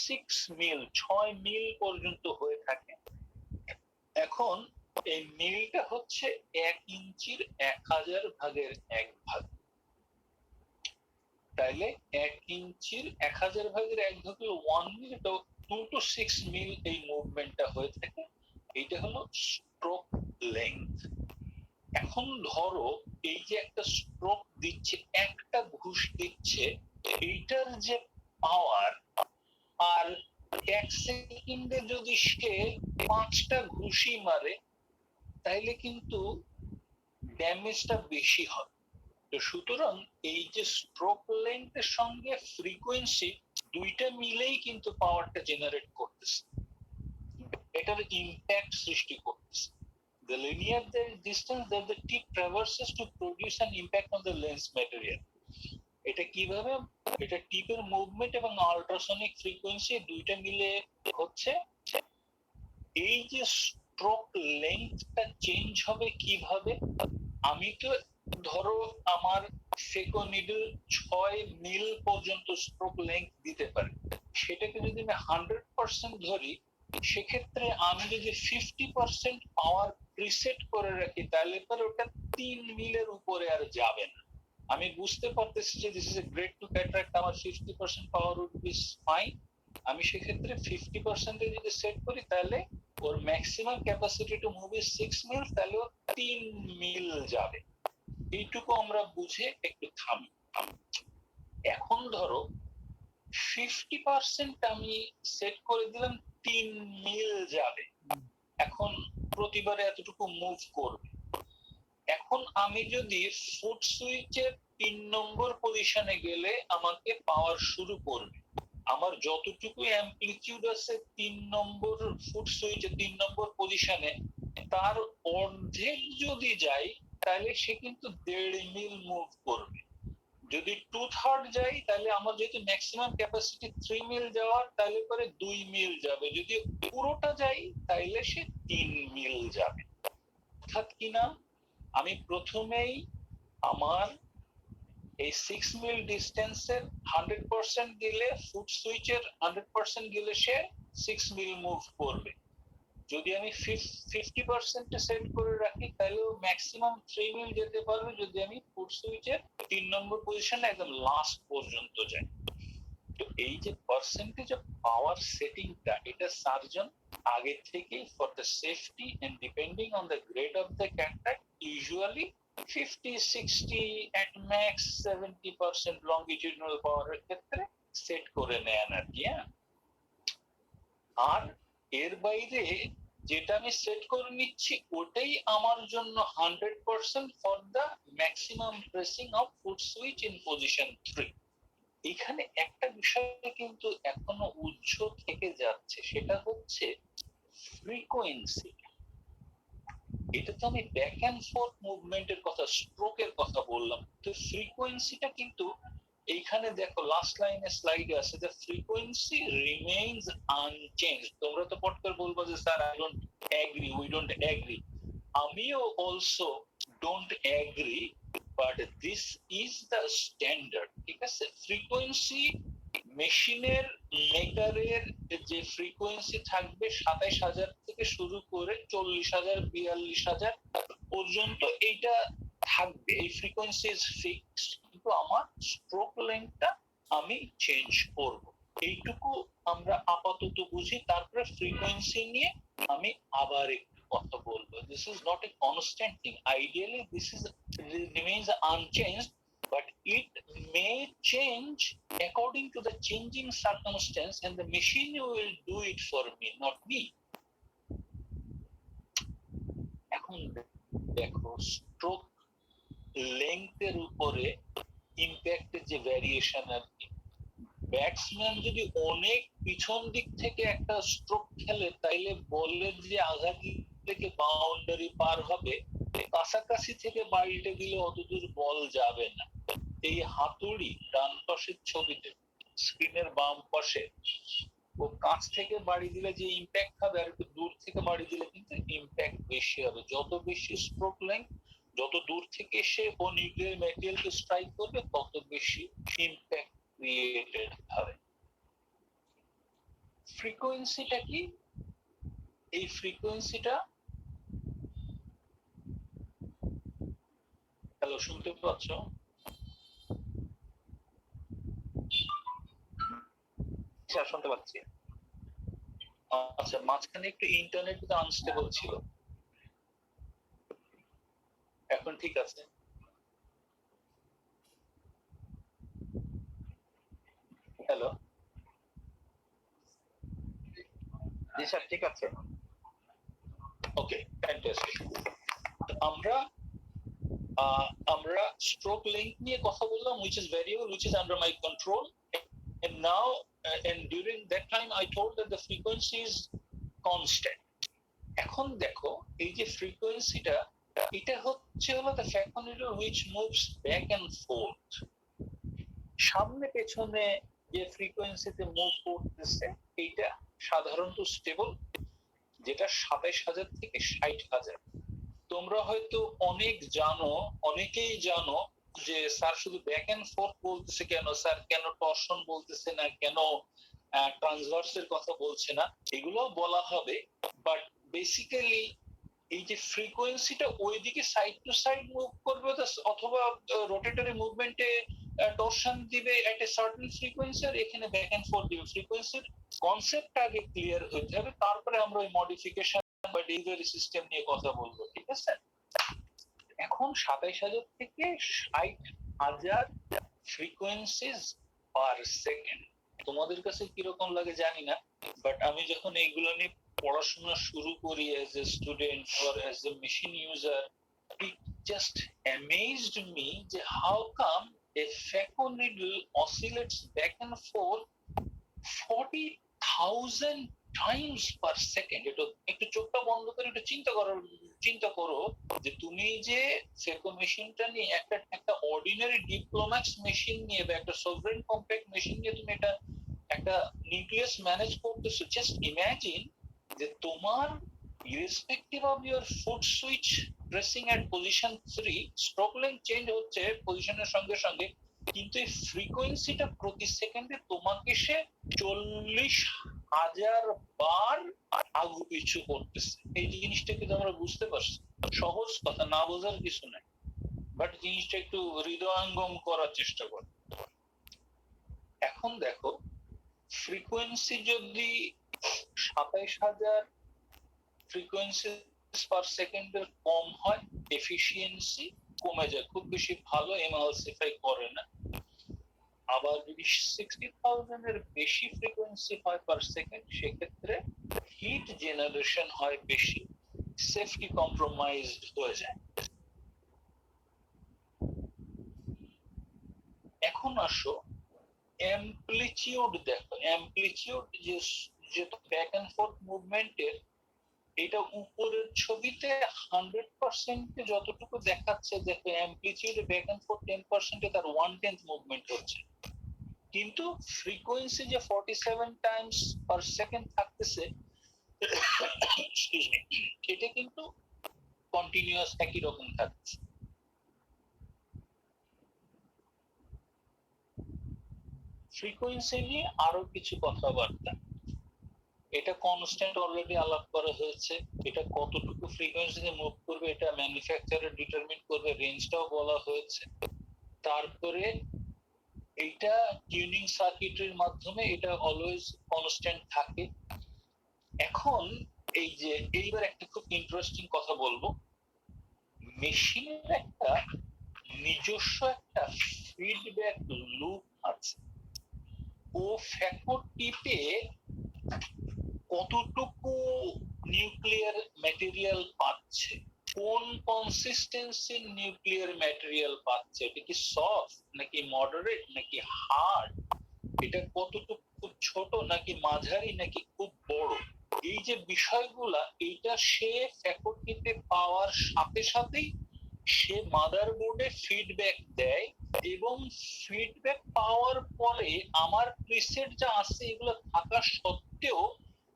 6 মিল, 6 মিল পর্যন্ত হয়ে থাকে। এখন এই মিলটা হচ্ছে 1 ইঞ্চির 1000 ভাগের 1 ভাগ। তাইলে 1 ইঞ্চির 1000 ভাগের 1 ভাগ 1 মিল, 2 to 6 মিল এই মুভমেন্টটা হয়ে থাকে। এইটা হলো স্ট্রোক লেংথ। এখন ধরো এই যে একটা স্ট্রোক দিচ্ছে, একটা ঘুষ দিচ্ছে, এইটার যে পাওয়ার, আর 1 সেকেন্ডে যদি সে 5টা ঘুষি মারে তাইলে কিন্তু ড্যামেজটা বেশি হয়। তো সুতরাং এই যে স্ট্রোক লেন্থের সঙ্গে ফ্রিকোয়েন্সি দুইটা মিলেই কিন্তু পাওয়ারটা জেনারেট করতেছে, এটার ইম্প্যাক্ট সৃষ্টি করতেছে। The linear distance that the tip traverses to produce an impact on the lens material. এটা কিভাবে? এটা টিপের মুভমেন্ট এবং আল্ট্রাসনিক ফ্রিকোয়েন্সি দুইটা মিলে হচ্ছে। এই যে স্ট্রোক লেন্থটা চেঞ্জ হবে কিভাবে? আমি তো ধরো আমার ফেকো নিডল 6 মিল পর্যন্ত স্ট্রোক লেন্থ দিতে পারি, সেটাকে যদি আমি 100% ধরি, সেক্ষেত্রে আমি যদি 50% পাওয়ার প্রিসেট করে রাখি, তাহলে পরে ওটা 3 মিলের উপরে আর যাবে না। আমি বুঝতে পারতেছি যে this is a great two cataract, আমার 50% পাওয়ার উড বি ফাইন। আমি সেক্ষেত্রে 50% এ যদি সেট করি, তাহলে ওর maximum capacity to move is 6 mil, তাহলে ও 3 মিল যাবে। এইটুকু আমরা বুঝে একটু থামি। এখন ধরো 50% আমি সেট করে দিলাম 3 মিল যাবে, এখন প্রতিবারে এতটুকু মুভ করবে। এখন আমি যদি ফুট সুইচের 3 নম্বর পজিশনে গেলে আমাকে পাওয়ার শুরু করবে, আমার যতটুকু অ্যামপ্লিটিউড আছে 3 নম্বর ফুট সুইচে 3 নম্বর পজিশনে, তার অর্ধেক যদি যাই, তাহলে সে কিন্তু 1.5 মিল মুভ করবে। যদি 2/3 যাই, তাহলে আমার যেহেতু ম্যাক্সিমাম ক্যাপাসিটি 3 মিল যাওয়ার, তাহলে পরে 2 মিল যাবে। যদি পুরোটা যাই, তাহলে সে 3 মিল যাবে। অর্থাৎ কিনা আমি প্রথমেই আমার এই 6 মিল ডিস্টেন্সের 100% দিলে, ফুট সুইচের 100% দিলে সে 6 মিল মুভ করবে। যদি আমি 50% সেট করে রাখি, তাহলে ম্যাক্সিমাম 3 মিল যেতে পারবে যদি আমি ফুট সুইচের 3 নম্বর পজিশনে একদম লাস্ট পর্যন্ত যাই। তো এই যে পার্সেন্টেজ অফ পাওয়ার সেটিংটা, এটা সার্জন আগে থেকেই for the safety and depending on the grade of the cataract usually 50, 60 at max 70% longitudinal পাওয়ারের ক্ষেত্রে সেট করে নেন আর কি। আর এর বাইরে যেটা আমি সেট করে নিচ্ছি, ওটাই আমার জন্য 100% for the maximum pressing of foot switch in position 3। এখানে একটা বিষয় কিন্তু এখনো উজ্জ থেকে যাচ্ছে, সেটা হচ্ছে ফ্রিকোয়েন্সি। এটা তো আমি ব্যাক এন্ড ফোর্থ মুভমেন্টের কথা, স্ট্রোকের কথা বললাম, তো ফ্রিকোয়েন্সিটা কিন্তু এইখানে দেখো লাস্ট লাইনে স্লাইডে আছে, দ্য ফ্রিকোয়েন্সি রিমেইনস আনচেঞ্জ। তোমরা তো পট করে বলবো যে sir I don't agree, we don't agree. আমিও also don't agree, but this is the standard. ঠিক আছে, ফ্রিকোয়েন্সি মেশিনের মেকারের যে ফ্রিকোয়েন্সি থাকবে 27,000 থেকে শুরু করে 40,000, 42,000 পর্যন্ত এইটা থাকবে, এই ফ্রিকোয়েন্সি ইজ ফিক্সড। কিন্তু আমার স্ট্রোক লেন্থটা আমি চেঞ্জ করব, এইটুকু আমরা আপাতত বুঝি। তারপরে ফ্রিকোয়েন্সি নিয়ে আমি আবার একটু কথা বলবো। This is not a constant thing, ideally this is remains unchanged, but it may change according to the changing circumstance, and the machine will do it for me, not me. এখন দেখো stroke লেংথের উপরে ইম্প্যাক্টের যে variation আর কি, batsman যদি অনেক পিছন দিক থেকে একটা স্ট্রোক খেলে, তাইলে বলের যে আঘাত থেকে বাউন্ডারি পার হবে, কাছাকাছি থেকে বাড়িটা দিলে অতদূর বল যাবে না। এই হাতুড়ি ডান পাশের ছবিতে, স্ক্রিনের বাম পাশে, ও কাছ থেকে বাড়ি দিলে যে ইম্প্যাক্ট হবে, আর একটু দূর থেকে বাড়ি দিলে কিন্তু ইম্প্যাক্ট বেশি হবে। যত বেশি স্ট্রোক লেন্থ, যত দূর থেকে সে ও নিউক্লিয়ার ম্যাটেরিয়ালকে স্ট্রাইক করবে, তত বেশি ইম্প্যাক্ট ক্রিয়েটেড হবে। ফ্রিকোয়েন্সিটা কি? এই ফ্রিকোয়েন্সিটা, হ্যালো, শুনতে পাচ্ছ? শুনতে পাচ্ছি। আচ্ছা, মাঝখানে একটু ইন্টারনেট আনস্টেবল ছিল, এখন ঠিক আছে? হ্যালো, জি স্যার, ঠিক আছে। ওকে, ফ্যান্টাস্টিক। আমরা স্ট্রোক লেংথ নিয়ে কথা বললাম, which is variable, which is under my control, and now and during that time I told that the frequency is constant. এখন দেখো এই যে ফ্রিকোয়েন্সিটা, এটা হচ্ছে হলো the factor which moves back and forth. সামনে পেছনে যে ফ্রিকোয়েন্সিতে মুভ করতেছে এইটা সাধারণত স্টেবল, যেটা 27,000 থেকে 60,000। তোমরা হয়তো অনেকেই জানো যে স্যার শুধু ব্যাক এন্ড ফোর্থ বলতেছে কেন, স্যার কেন টর্শন বলতেছে না, কেন ট্রান্সভার্সের কথা বলছে না, এগুলো বলা হবে। বাট বেসিক্যালি এই যে ফ্রিকোয়েন্সিটা ওইদিকে সাইড টু সাইড মুভ করবে অথবা রোটেটরি মুভমেন্টে টর্শন দিবে এট এ সার্টেন ফ্রিকোয়েন্সি, আর এখানে ব্যাক এন্ড ফোর্থ দিবে। ফ্রিকোয়েন্সির কনসেপ্টটা আগে ক্লিয়ার হতে হবে, তারপরে আমরা ওই মডিফিকেশন বা ডেলিভারি সিস্টেম নিয়ে কথা বলবো, ঠিক আছে? এখন 27,000 থেকে 60,000 ফ্রিকোয়েন্সিজ পার সেকেন্ড। তোমাদের কাছে কিরকম লাগে জানি না, বাট আমি যখন এইগুলো নিয়ে পড়াশোনা শুরু করি as a student or as a machine user, it just amazed me যে how come a phaco needle oscillates back and forth 40,000 times per second। এটা একটু চোখটা বন্ধ করে একটু চিন্তা করো যে তুমি যে ফেকো মেশিনটা নিয়ে একটা অর্ডিনারি ডিপ্লোম্যাক্স মেশিন নিয়ে বা একটা সভরেন কম্প্যাক্ট মেশিন নিয়ে তুমি একটা নিউক্লিয়াস ম্যানেজ করতেছো। জাস্ট ইমাজিন যে তোমার irrespective of your foot switch pressing at position 3, stroke length change হচ্ছে পজিশনের সঙ্গে সঙ্গে, কিন্তু এই ফ্রিকোয়েন্সিটা প্রতি সেকেন্ডে তোমাকে সে 40,000 বার আগু পিছু করতেছে। এই জিনিসটা কিন্তু আমরা বুঝতে পারছি, সহজ কথা, না বোঝার কিছু নাই, বাট জিনিসটা একটু হৃদয়ঙ্গম করার চেষ্টা কর। এখন দেখো, ফ্রিকোয়েন্সি যদি 27,000 ফ্রিকোয়েন্সি পার সেকেন্ডের কম হয়, এফিসিয়েন্সি কমে যায়, খুব বেশি ভালো এমালসিফাই করে না। আবার যদি 60,000 এর বেশি ফ্রিকোয়েন্সি হয় পার সেকেন্ড, সেক্ষেত্রে হিট জেনারেশন হয় বেশি, সেফটি কম্প্রোমাইজড হয়ে যায়। এখন আসো অ্যামপ্লিটিউড দেখো। অ্যামপ্লিটিউড যে ব্যাক এন্ড ফোর্থ মুভমেন্টের, এটা উপরের ছবিতে 100% যতটুকু দেখাচ্ছে, দেখো অ্যামপ্লিটিউডে ব্যাক এন্ড ফোর্থ 10% তার 1/10 মুভমেন্ট হচ্ছে, কিন্তু ফ্রিকোয়েন্সি যে 47 টাইমস পার সেকেন্ড থাকতেছে, এক্সকিউজ মি, এটা কিন্তু কন্টিনিউয়াস একই রকম থাকছে। ফ্রিকোয়েন্সি নিয়ে আরো কিছু কথাবার্তা, এটা কনস্ট্যান্ট অলরেডি আলাপ করা হয়েছে। এটা কতটুকু ফ্রিকোয়েন্সিতে মুভ করবে এটা ম্যানুফ্যাকচারার ডিটারমিন করবে, রেঞ্জটাও বলা হয়েছে। তারপরে এইটা টিউনিং সার্কিটের মাধ্যমে এটা অলওয়েজ কনস্ট্যান্ট থাকে। এখন এইবার একটা খুব ইন্টারেস্টিং কথা বলবো। মেশিনের একটা নিজস্ব একটা ফিডব্যাক লুপ আছে। ও ফ্যাকো টিপে কতটুকু নিউক্লিয়ার ম্যাটেরিয়াল পাচ্ছে, কোন কনসিস্টেন্সির নিউক্লিয়ার ম্যাটেরিয়াল পাচ্ছে, এটা কি সফট নাকি মডারেট নাকি হার্ড, এটা কতটুকু খুব ছোট নাকি মাঝারি নাকি খুব বড়, এই যে বিষয়গুলা, এইটা সে ফ্যাকল্টিতে পাওয়ার সাথে সাথেই সে মাদারবোর্ডে ফিডব্যাক দেয়, এবং ফিডব্যাক পাওয়ার পরে আমার প্রিসেট যা আছে এগুলো থাকা সত্ত্বেও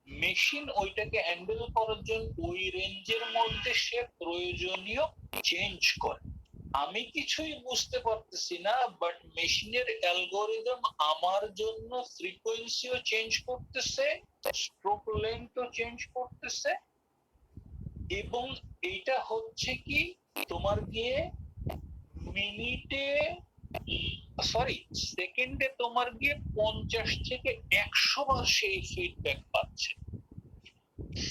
মেশিন ওইটাকে হ্যান্ডেল করার জন্য ওই রেঞ্জের মধ্যে সে প্রয়োজনীয় চেঞ্জ করে। আমি কিছুই বুঝতে পারতেছি না, বাট মেশিনের অ্যালগোরিদম আমার জন্য ফ্রিকোয়েন্সিও চেঞ্জ করতেছে, স্ট্রোক লেন্থও চেঞ্জ করতেছে, এবং এইটা হচ্ছে কি তোমার গিয়ে মিনিটে সেকেন্ডে তোমার গিয়ে 50 থেকে 100 বার সেই ফিডব্যাক পাচ্ছে।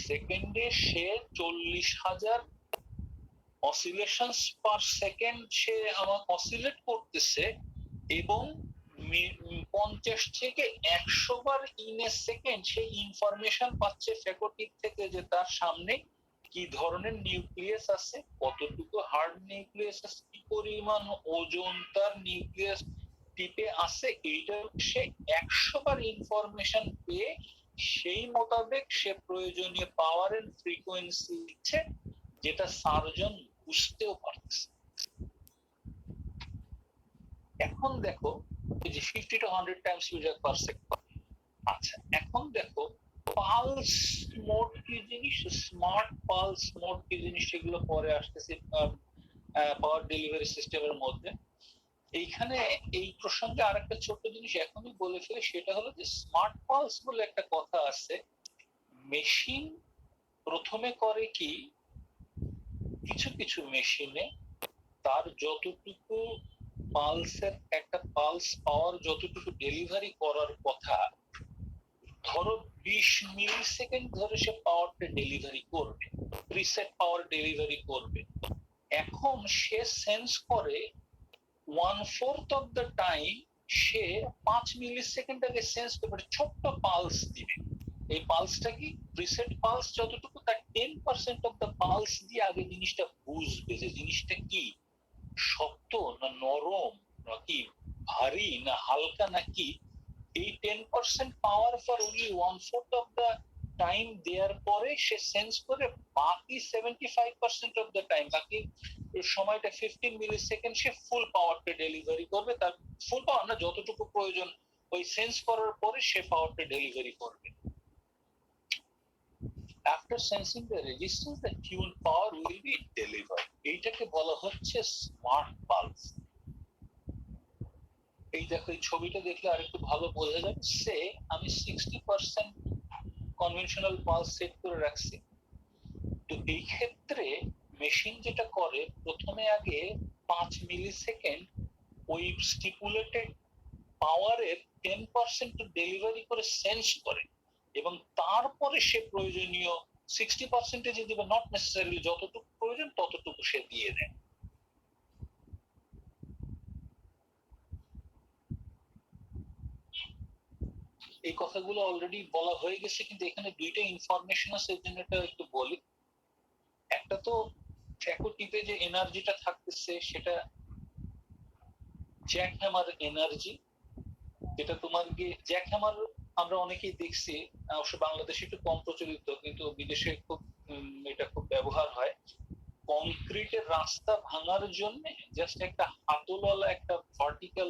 সেকেন্ডে সে 40,000 অসিলেশনস পার সেকেন্ড সে আমার অসিলেট করতেছে, এবং 50 থেকে 100 বার ইন এ সেকেন্ড সে ইনফরমেশন পাচ্ছে ফ্যাকল্টি থেকে যে তার সামনে কি ধরনের নিউক্লিয়াস আছে, কতটুকু হার্ড নিউক্লিয়াস আছে, কি পরিমাণ ওজন তার নিউক্লিয়াস টিপে আছে, এইটা সে 100 বার ইনফরমেশন পেয়ে সেই মোতাবেক সে প্রয়োজনীয় পাওয়ার এন্ড ফ্রিকোয়েন্সি দিচ্ছে, যেটা সার্জন বুঝতেও পারতেছে। এখন দেখো, এই যে 50 to 100 times meter per second. আচ্ছা, এখন দেখো পালস মোড কি জিনিস, স্মার্ট পালস মোড কি জিনিস, সেগুলো পরে আসতেছে পাওয়ার ডেলিভারি সিস্টেমের মধ্যে। এইখানে এই প্রসঙ্গে আরেকটা ছোট্ট জিনিস এখনই বলে ফেলে, সেটা হলো যে স্মার্ট পালস বলে একটা কথা আছে। মেশিন প্রথমে করে কি, কিছু কিছু মেশিনে তার যতটুকু পালসের একটা পালস পাওয়ার যতটুকু ডেলিভারি করার কথা, ধরো 20 মিলি সেকেন্ড ধরে সে পাওয়ারটা ডেলিভারি করবে, প্রিসেট পাওয়ার ডেলিভারি করবে। এখন সে সেন্স করে 1/4 অফ দ্য টাইম সে 5 মিলি সেকেন্ড আগে সেন্স করবে, ছোট্ট পালস দিবে। এই পালসটা কি, প্রিসেট পালস যতটুকু তার 10% অফ দ্য পালস দিয়ে আগে জিনিসটা বুঝবে যে জিনিসটা কি, শক্ত না নরম, নাকি ভারী না হালকা নাকি। এই 10% পাওয়ার for only 1/4 of the time দেওয়ার পরে সে সেন্স করে বাকি 75% অফ দ্য টাইম, বাকি সময়টা 15 মিলি সেকেন্ড সে ফুল পাওয়ারটা ডেলিভারি করবে। তার ফুল পাওয়ার না, যতটুকু প্রয়োজন ওই সেন্স করার পরে সে পাওয়ারটা ডেলিভারি করবে। After sensing the resistance, the fuel power will be delivered. এইটাকে বলা হচ্ছে স্মার্ট পালস। এই দেখো, এই ছবিটা দেখলে আরেকটু ভালো বোঝা যাবে। সে আমি 60% কনভেনশনাল পালস সেট করে রাখছি। তো এই ক্ষেত্রে মেশিন যেটা করে, প্রথমে আগে 5 মিলি সেকেন্ড ওই স্টিপুলেটেড পাওয়ারের 10% ডেলিভারি করে সেন্স করে, এবং তারপরে সে প্রয়োজনীয় 60% যে দিবে, নট নেসেসারিলি যতটুকু প্রয়োজন ততটুকু সে দিয়ে দেয়। এই কথাগুলো অলরেডি বলা হয়ে গেছে, কিন্তু এখানে দুইটা ইনফরমেশন আছে, এর জন্য এটা একটু বলি। একটা তো ফ্যাকো টিপে যে এনার্জিটা থাকতেছে সেটা জ্যাক হ্যামার এনার্জি, যেটা তোমার গিয়ে জ্যাক হ্যামার আমরা অনেকেই দেখছি, অবশ্য বাংলাদেশে একটু কম প্রচলিত, কিন্তু বিদেশে খুব এটা খুব ব্যবহার হয়। কংক্রিটের রাস্তা ভাঙার জন্য জাস্ট একটা হাতলওয়ালা একটা ভার্টিক্যাল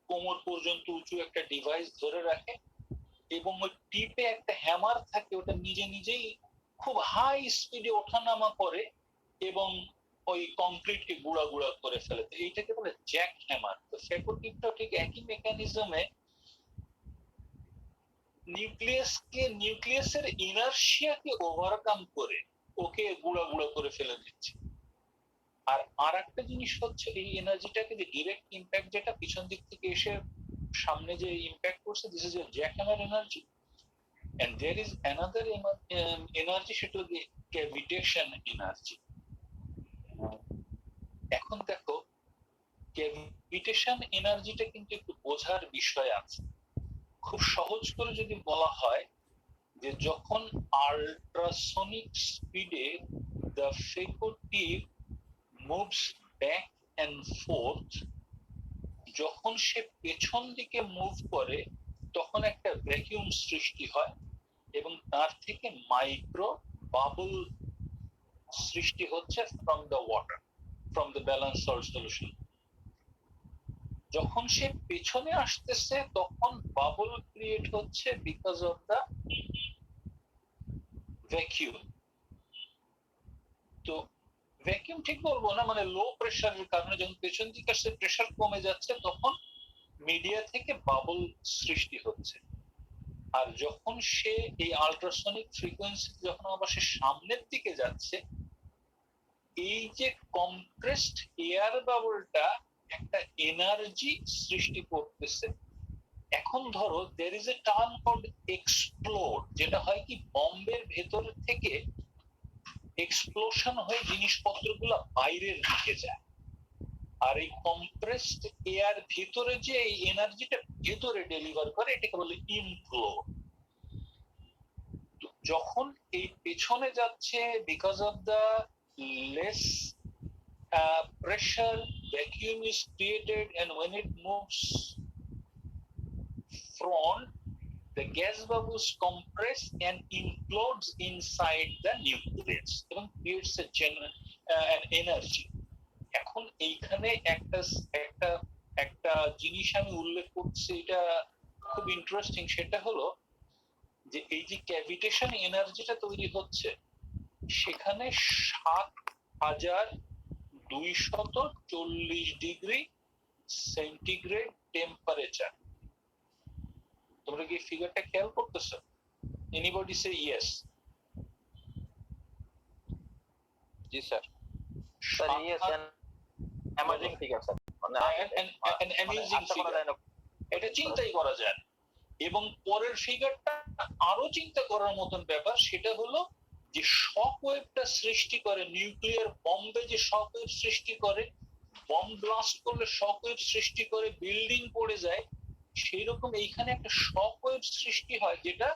কোমর পর্যন্ত উঁচু একটা ডিভাইস ধরে রাখে, এবং ওই টিপে একটা হ্যামার থাকে, ওটা নিজে নিজেই খুব হাই স্পিডে ওঠানামা করে এবং ওই কংক্রিটকে গুঁড়া গুঁড়া করে ফেলে। তো এইটাকে বলে জ্যাক হ্যামার। তো ফ্যাকো টিপটা ঠিক একই মেকানিজমে নিউক্লিয়াসের ইনার্শিয়াকে ওভারকাম করে ওকে গুঁড়া গুঁড়া করে ফেলে দিচ্ছে। আর একটা জিনিস হচ্ছে, এই এনার্জিটাকে যে ডিরেক্ট ইম্প্যাক্ট, যেটা পিছন দিক থেকে এসে সামনে যে ইম্প্যাক্ট করছে, this is a jack hammer energy. And there is another energy, সেটা হলো ক্যাভিটেশন এনার্জি। এখন দেখো, ক্যাভিটেশন এনার্জিটা কিন্তু একটু বোঝার বিষয় আছে। খুব সহজ করে যদি বলা হয়, যে যখন আল্ট্রাসনিক স্পিডে the phaco tip moves back and fourth, যখন সে পেছন দিকে মুভ করে তখন একটা ভ্যাকুয়াম সৃষ্টি হয়, এবং তার থেকে মাইক্রো বাবল সৃষ্টি হচ্ছে from the water, from the balance salt solution. যখন সে পেছনে আসতেছে তখন বাবল ক্রিয়েট হচ্ছে বিকজ অফ দ্য ভ্যাকিউম। তো ভ্যাকিউম ঠিক বলবো না, মানে লো প্রেসারের কারণে যখন পেছন দিকে আসছে প্রেসার কমে যাচ্ছে, তখন মিডিয়া থেকে বাবল সৃষ্টি হচ্ছে। আর যখন সে এই আল্ট্রাসনিক ফ্রিকোয়েন্সি যখন আবার সে সামনের দিকে যাচ্ছে, এই যে কম্প্রেসড এয়ার বাবলটা একটা এনার্জি সৃষ্টি করতেছে। এখন ধরো there is a term called explode, যেটা হয় কি, বম্বের ভেতর থেকে এক্সপ্লোশন হয়ে জিনিসপত্রগুলো বাইরের দিকে যায়। আর এই কম্প্রেসড এয়ার ভিতরে যে এই এনার্জিটা ভেতরে ডেলিভার করে, এটাকে বলে ইমপ্লোড। যখন এই পেছনে যাচ্ছে, because of the less pressure, vacuum is created, and when it moves front, the gas bubbles compress and implodes inside the nucleus এবং creates an energy. এখন এইখানে একটা একটা জিনিস আমি উল্লেখ করছি, এটা খুব ইন্টারেস্টিং। সেটা হলো যে এই যে ক্যাভিটেশন এনার্জিটা তৈরি হচ্ছে, সেখানে ৭,২৪০ ডিগ্রি সেন্টিগ্রেড টেম্পারেচার। তোমরা কি ফিগারটা খেয়াল করতেছো? Anybody say yes? জি sir. Sir yes, amazing figure sir, মানে অ্যামেজিং আশা করা ফিগার, যায় না। এটা চিন্তাই করা যায় না। এবং পরের ফিগারটা আরো চিন্তা করার মতন ব্যাপার, সেটা হলো যে শক ওয়েভটা সৃষ্টি করে, নিউক্লিয়ার বম্বে যে শক ওয়েভ সৃষ্টি করে, বম্ব ব্লাস্ট করলে শক ওয়েভ সৃষ্টি করে, বিল্ডিং পড়ে যায়, সেই রকম এইখানে একটা শক ওয়েভ সৃষ্টি হয়, যেটা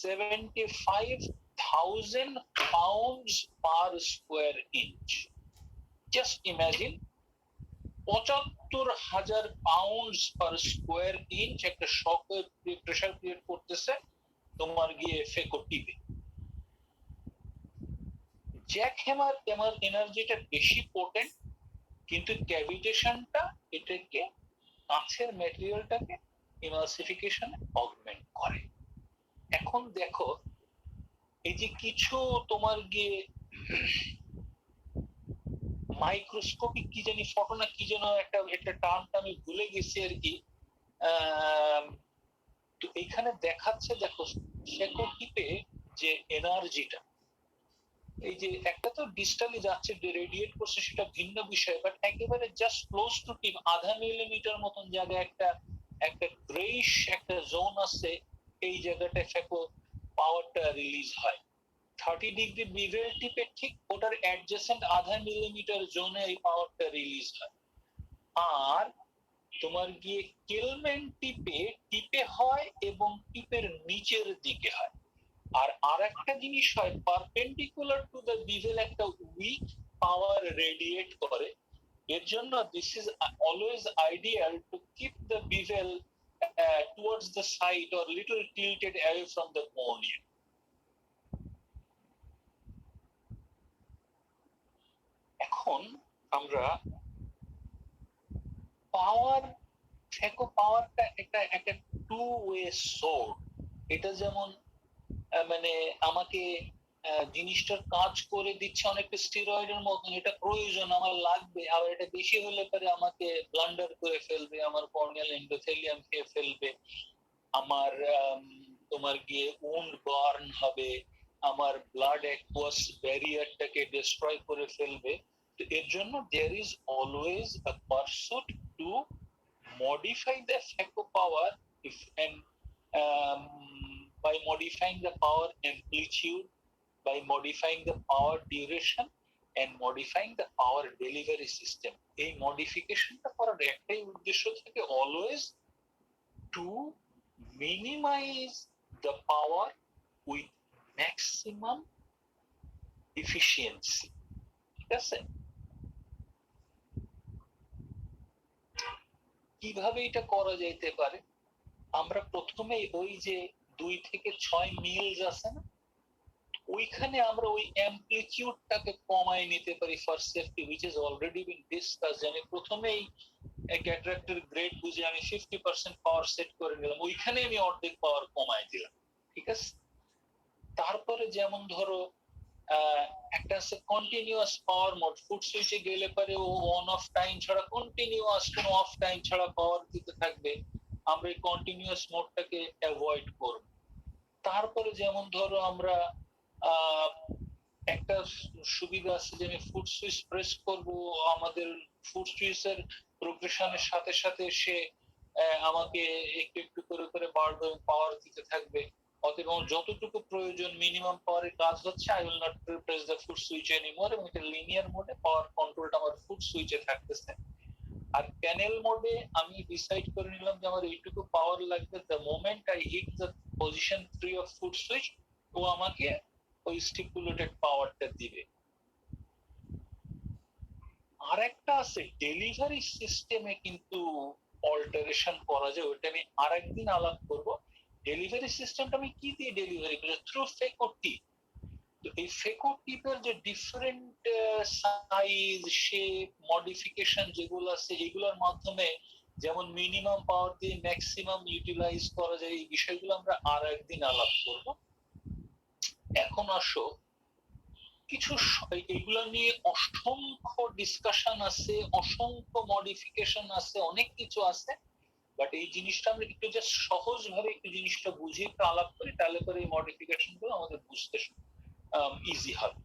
75,000 pounds per square inch. Just imagine, ৭৫,০০০ pounds per square inch একটা শক ওয়েভ প্রেসার ক্রিয়েট করতেছে তোমার গিয়ে ফেকো টিপে। জ্যাক হ্যামার এনার্জিটা বেশি পোটেন্ট, কিন্তু ক্যাভিটেশনটা এটাকে, কাঁচের ম্যাটেরিয়ালটাকে ইমালসিফিকেশনে অগমেন্ট করে। এখন দেখো, এই যে কিছু তোমার গিয়ে মাইক্রোস্কোপিক কি জানি ফটো না কি যেন একটা টার্মটা আমি ভুলে গেছি আর কি। তো এখানে দেখাচ্ছে, দেখো ফেকো টিপে যে এনার্জিটা, এই যে একটা তো ডিস্টালি যাচ্ছে, রেডিয়েট করছে, সেটা ভিন্ন বিষয়, বাট একেবারে জাস্ট ক্লোজ টু টিপ, 0.5 মিলিমিটার মতন জায়গায় একটা গ্রেইশ একটা জোন আছে, এই জায়গাটায় ফেকো পাওয়ারটা রিলিজ হয়। 30 ডিগ্রি বিভেল টিপে ঠিক ওটার অ্যাডজেসেন্ট 0.5 মিলিমিটার জোনে এই পাওয়ারটা রিলিজ হয়। আর তোমার গিয়ে কেলম্যান টিপে হয় এবং টিপের নিচের দিকে হয়। আর একটা জিনিস হয়, পারপেন্ডিকুলার টু দ্য বিভেল একটা উইক পাওয়ার রেডিয়েট করে। এর জন্য this is always ideal to keep the bevel towards the side or little tilted away from the cornea. এখন আমরা পাওয়ার, ফেকো পাওয়ারটা একটা টু ওয়ে সোর্ড। এটা যেমন মানে আমাকে জিনিসটার কাজ করে দিচ্ছে অনেকটা স্টেরয়েডের মতন, এটা প্রয়োজন আমার লাগবে, আবার এটা বেশি হলে পরে আমাকে ব্লান্ডার করে ফেলবে, আমার কর্নিয়াল এন্ডোথেলিয়াম খেয়ে ফেলবে, আমার তোমার গিয়ে উন্ড বার্ন হবে, আমার ব্লাড অ্যাকুয়াস ব্যারিয়ারটাকে ডিস্ট্রয় করে ফেলবে। তো এর জন্য there is always a pursuit to modify the FECO power if and by modifying the power amplitude, by modifying the power duration and modifying the power delivery system. এই মডিফিকেশনটা করার একটাই উদ্দেশ্য থাকে, always to minimize the power with maximum efficiency. ঠিক আছে? কিভাবে এটা করা যেতে পারে? আমরা প্রথমে ওই যে 2 থেকে 6 মিলস আছে না, ওইখানে আমরা ওই অ্যামপ্লিটিউডটাকে কমায় নিতে পারি for safety, which is already been discuss. আমি প্রথমেই ক্যাটারাক্টের গ্রেড বুঝে আমি 50% পাওয়ার সেট করে নিলাম, ওইখানে আমি অর্ধেক পাওয়ার কমায় দিলাম। ঠিক আছে? তারপরে যেমন ধরো একটা আছে কন্টিনিউয়াস পাওয়ার মোড, ফুড সুইচে গেলে পরে ও অন অফ টাইম ছাড়া, কন্টিনিউয়াস কোনো অফ টাইম ছাড়া পাওয়ার দিতে থাকবে, আমরা এই কন্টিনিউয়াস মোডটাকে অ্যাভয়েড করব। তারপরে যেমন ধরো আমরা একটা সুবিধা আছে যে আমি ফুড সুইচ প্রেস করব, আমাদের ফুড সুইচের প্রোগ্রেশনের সাথে সাথে সে আমাকে একটু একটু করে করে বাড়বে, পাওয়ার দিতে থাকবে। অতএব যতটুকু প্রয়োজন মিনিমাম পাওয়ারের কাজ হচ্ছে, I will not press the food switch anymore, এবং এটা লিনিয়ার মোডে পাওয়ার কন্ট্রোলটা আমার ফুড সুইচে থাকতেছে। আর প্যানেল মোডে আমি ডিসাইড করে নিলাম যে আমার এইটুকু পাওয়ার লাগবে, the moment I hit the position 3 of foot switch, ও আমাকে ওই স্টিপুলেটেড পাওয়ারটা দিবে। আর একটা আছে ডেলিভারি সিস্টেমে কিন্তু অল্টারেশন করা যায়, ওটা আমি আরেকদিন আলাপ করব। ডেলিভারি সিস্টেমটা আমি কি দিয়ে ডেলিভারি করি? থ্রু ফেকো টিপ। তো এই ফেকো টিপের যে ডিফারেন্ট সাইজ, শেপ, মডিফিকেশন যেগুলো আছে, এগুলোর মাধ্যমে যেমন মিনিমাম পাওয়ার দিয়ে ম্যাক্সিমাম ইউটিলাইজ করা যায়, এই বিষয়গুলো আমরা আর একদিন আলাপ করব। এখন আসো কিছু এগুলো নিয়ে অসংখ্য ডিসকাশন আছে, অসংখ্য মডিফিকেশন আছে, অনেক কিছু আছে, বাট এই জিনিসটা আমরা একটু জাস্ট সহজ ভাবে একটু জিনিসটা বুঝিয়ে একটু আলাপ করি, তাহলে করে এই মডিফিকেশন গুলো আমাদের বুঝতে ইজি হবে।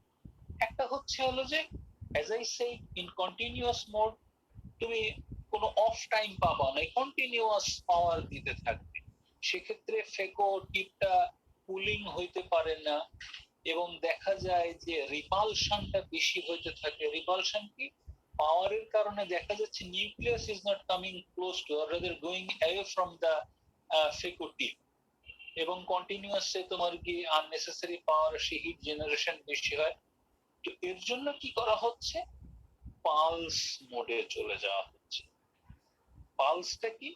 একটা হচ্ছে হলো যে as I say in continuous mode তুমি কোনো অফ টাইম পাবা না, কন্টিনিউয়াস পাওয়ার দিতে থাকবে, সেক্ষেত্রে ফেকো টিপটা কুলিং হইতে পারে না, এবং দেখা যায় যে রিপালশনটা বেশি হইতে থাকে। রিপালশন কি? পাওয়ারের কারণে দেখা যাচ্ছে nucleus is not coming close to or rather going away from the phaco tip, এবং কন্টিনিউয়াসলি তোমার কি আননেসেসারি পাওয়ার আসে, হিট জেনারেশন বেশি হয়। তো এর জন্য কি করা হচ্ছে? পালস মোডে চলে যাওয়া হচ্ছে। পালসটা কি?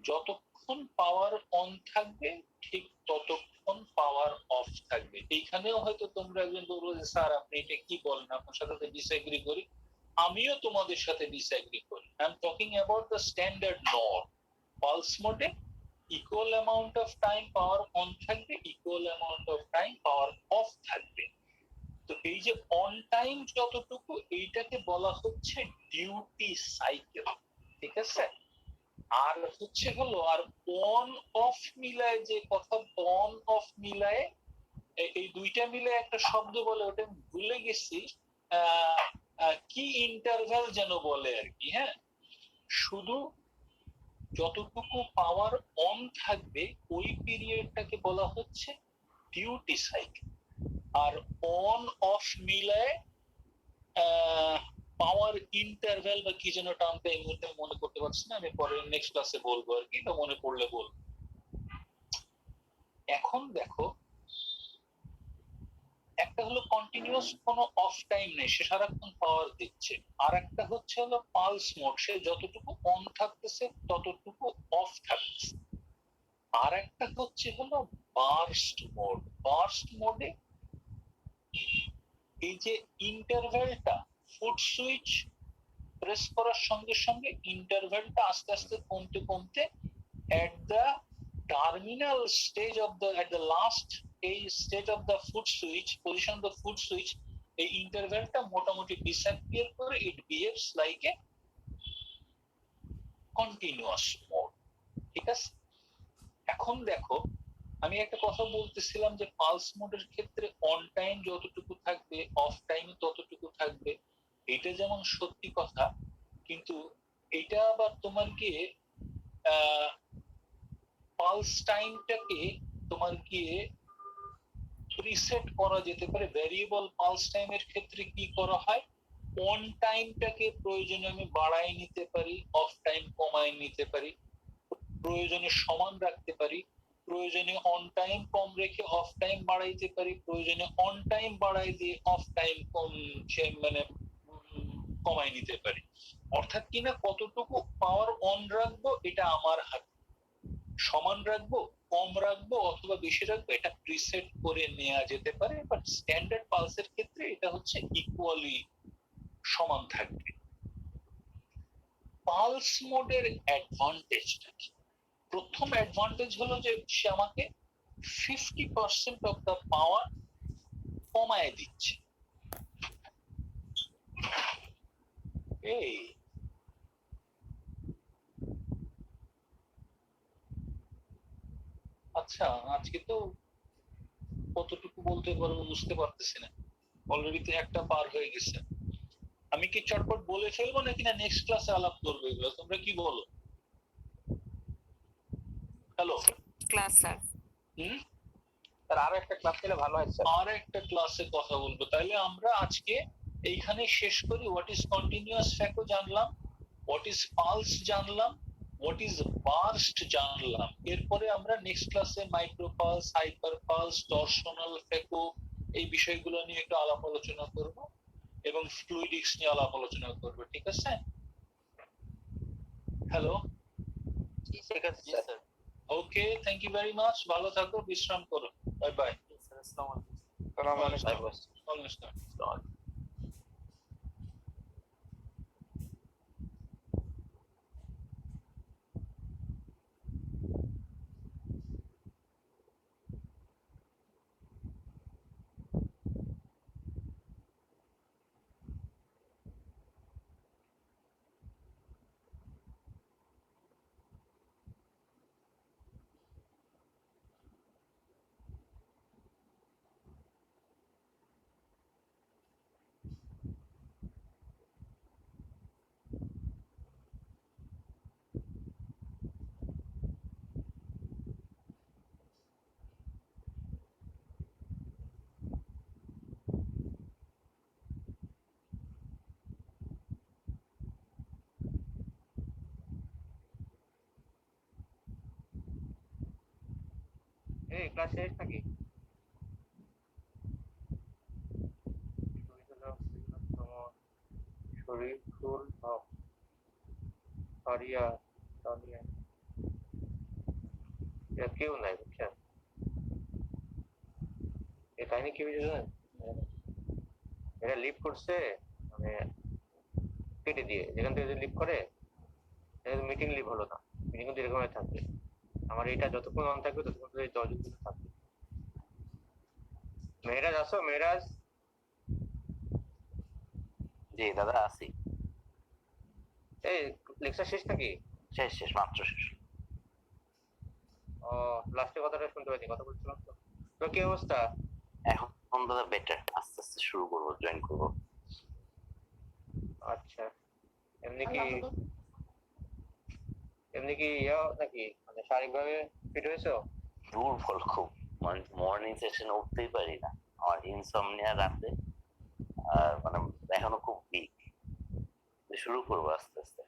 যতক্ষণ পাওয়ার অন থাকবে ঠিক ততক্ষণ পাওয়ার অফ থাকবে। এইখানেও হয়তো তোমরা একজন বলবো যে স্যার আপনি এটা কি বলেন, আপনার সাথে ডিসএগ্রি করি। আমিও তোমাদের সাথে ডিসএগ্রি করি। I am talking about the standard norm. Pulse মোডে equal amount of time power on থাকবে, equal amount of time power off থাকবে। তো এই যে অন টাইম যতটুকু, এইটাকে বলা হচ্ছে ডিউটি সাইকেল, ঠিক আছে? আর হচ্ছে হলো আর অন অফ মিলায় যে কথা, অন অফ মিলায় এই দুইটা মিলে একটা শব্দ বলে, ওটা আমি ভুলে গেছি, কি ইন্টারভ্যাল যেন বলে আর কি। হ্যাঁ, শুধু যতটুকু পাওয়ার অন থাকবে ওই পিরিয়ডটাকে বলা হচ্ছে ডিউটি সাইকেল। আর অন অফ মিলায় পাওয়ার ইন্টারভ্যাল বা কি যেন টার্মটা এই মুহূর্তে মনে করতে পারছি না, আমি পরে নেক্সট ক্লাসে বলবো আর কি, বা মনে পড়লে বলবো। এখন দেখো, একটা হলো কন্টিনিউয়াস কোনো অফ টাইম নেই, সে সারাক্ষণ পাওয়ার দিচ্ছে। আর একটা হচ্ছে হলো পালস মোড, সে যতটুকু অন থাকতেছে ততটুকু অফ থাকতেছে। আর একটা হচ্ছে হলো বার্স্ট মোড। বার্স্ট মোডে এই যে ইন্টারভ্যালটা, ফুট সুইচ প্রেস করার সঙ্গে সঙ্গে ইন্টারভ্যালটা আস্তে আস্তে কমতে কমতে at the terminal stage of the at the last stage of the foot switch position of the foot switch, এই ইন্টারভ্যালটা মোটামুটি ডিসঅ্যাপিয়ার করে it behaves like a continuous mode, ঠিক আছে? এখন দেখো, আমি একটা কথা বলতেছিলাম যে পালস মোডের ক্ষেত্রে অন টাইম যতটুকু থাকবে অফ টাইম ততটুকু থাকবে, এটা যেমন সত্যি কথা, কিন্তু এটা আবার তোমার গিয়ে পালস টাইমটাকে তোমার গিয়ে প্রিসেট করা যেতে পারে। ভ্যারিয়েবল পালস টাইমের ক্ষেত্রে কি করা হয়, অন টাইমটাকে প্রয়োজনে আমি বাড়াই নিতে পারি, অফ টাইম কমাই নিতে পারি, প্রয়োজনে সমান রাখতে পারি, প্রয়োজনে অন টাইম কম রেখে অফ টাইম বাড়াইতে পারি, প্রয়োজনে অন টাইম বাড়াই দিয়ে অফ টাইম কম মানে কমাই নিতে পারি। অর্থাৎ কিনা কতটুকু পাওয়ার অন রাখবো এটা আমার হাতে, সমান রাখবো, কম রাখবো অথবা বেশি রাখবো, এটা প্রিসেট করে নেওয়া যেতে পারে। বাট স্ট্যান্ডার্ড পালসের ক্ষেত্রে এটা হচ্ছে ইকুয়ালি সমান থাকবে। পালস মোডের অ্যাডভান্টেজটা কি? প্রথম অ্যাডভান্টেজ হলো যে সে আমাকে 50% অফ দ্য পাওয়ার কমায় দিচ্ছে। এই আচ্ছা, আজকে তো কতটুকু বলতে পারবো বুঝতে পারতেছি না, অলরেডি তো একটা পার হয়ে গেছে। আমি কি চটপট বলে ফেলবো নাকি না নেক্সট ক্লাসে আলাপ করবো এগুলো, তোমরা কি বলো? Hello class sir. স্যার আরো একটা ক্লাস নিলে ভালো হয় স্যার। আর একটা ক্লাসে কথা বলবো। তাহলে আমরা আজকে এইখানে শেষ করি। হোয়াট ইজ কন্টিনিউয়াস ফ্যাকো জানলাম, হোয়াট ইজ পালস জানলাম, হোয়াট ইজ বার্স্ট জানলাম। এরপরে আমরা নেক্সট ক্লাসে micro pulse, hyper pulse, torsional phaco এই বিষয়গুলো নিয়ে একটু আলাপ আলোচনা করব, এবং ফ্লুইডিক্স নিয়ে আলাপ আলোচনা করব, ঠিক আছে? হ্যালো, ঠিক আছে sir. Okay, thank you very much, ভালো থাকো, বিশ্রাম করো, বাই বাই। আসসালামু আলাইকুম। Almost এই ক্লাস শেষ নাকি? শরীফুল হক, সারিয়া, সারিয়া, এরা কেউ নাই বুঝছেন। এই কাহিনী কি হয়েছে জানেন? এরা লিভ করছে মানে কেটে দিয়ে, যেখান থেকে লিভ করে মিটিং লিভ হলো না, মিটিং কিন্তু এরকম থাকবে। আমার এটা যতক্ষণ অন থাকবে ততক্ষণ এই 10 জন থাকবে। মেহরাজ আসো, মেহরাজ। জি দাদা আছি। এই লেকচার শেষ নাকি? শেষ শেষ মাত্র শেষ। ও লাস্টের কথাটা শুনতে পাইনি, কথা বলছিলাম তো। তো কি অবস্থা? এখন দাদা বেটার, আস্তে আস্তে শুরু করবো, জয়েন করবো। আচ্ছা, এমনি কি ইয়া নাকি মানে শারীরিকভাবে ফিট হয়েছো? দুর্বল খুব, মানে মর্নিং সেশন উঠতেই পারি না, আমার ইনসমনিয়া রাতে, আর মানে এখনো খুব উইক। শুরু করবো আস্তে আস্তে।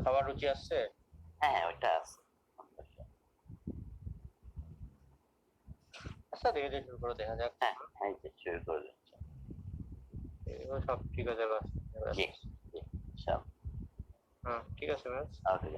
খাবার রুচি আসছে? হ্যাঁ ওইটা আছে। আচ্ছা ধীরে ধীরে শুরু করো, দেখা যাক। হ্যাঁ এই যে শুরু করে দিচ্ছি। এগুলো সব ঠিক আছে। জি জি, ইনশাআল্লাহ। হ্যাঁ ঠিক আছে ম্যাম। ওকে।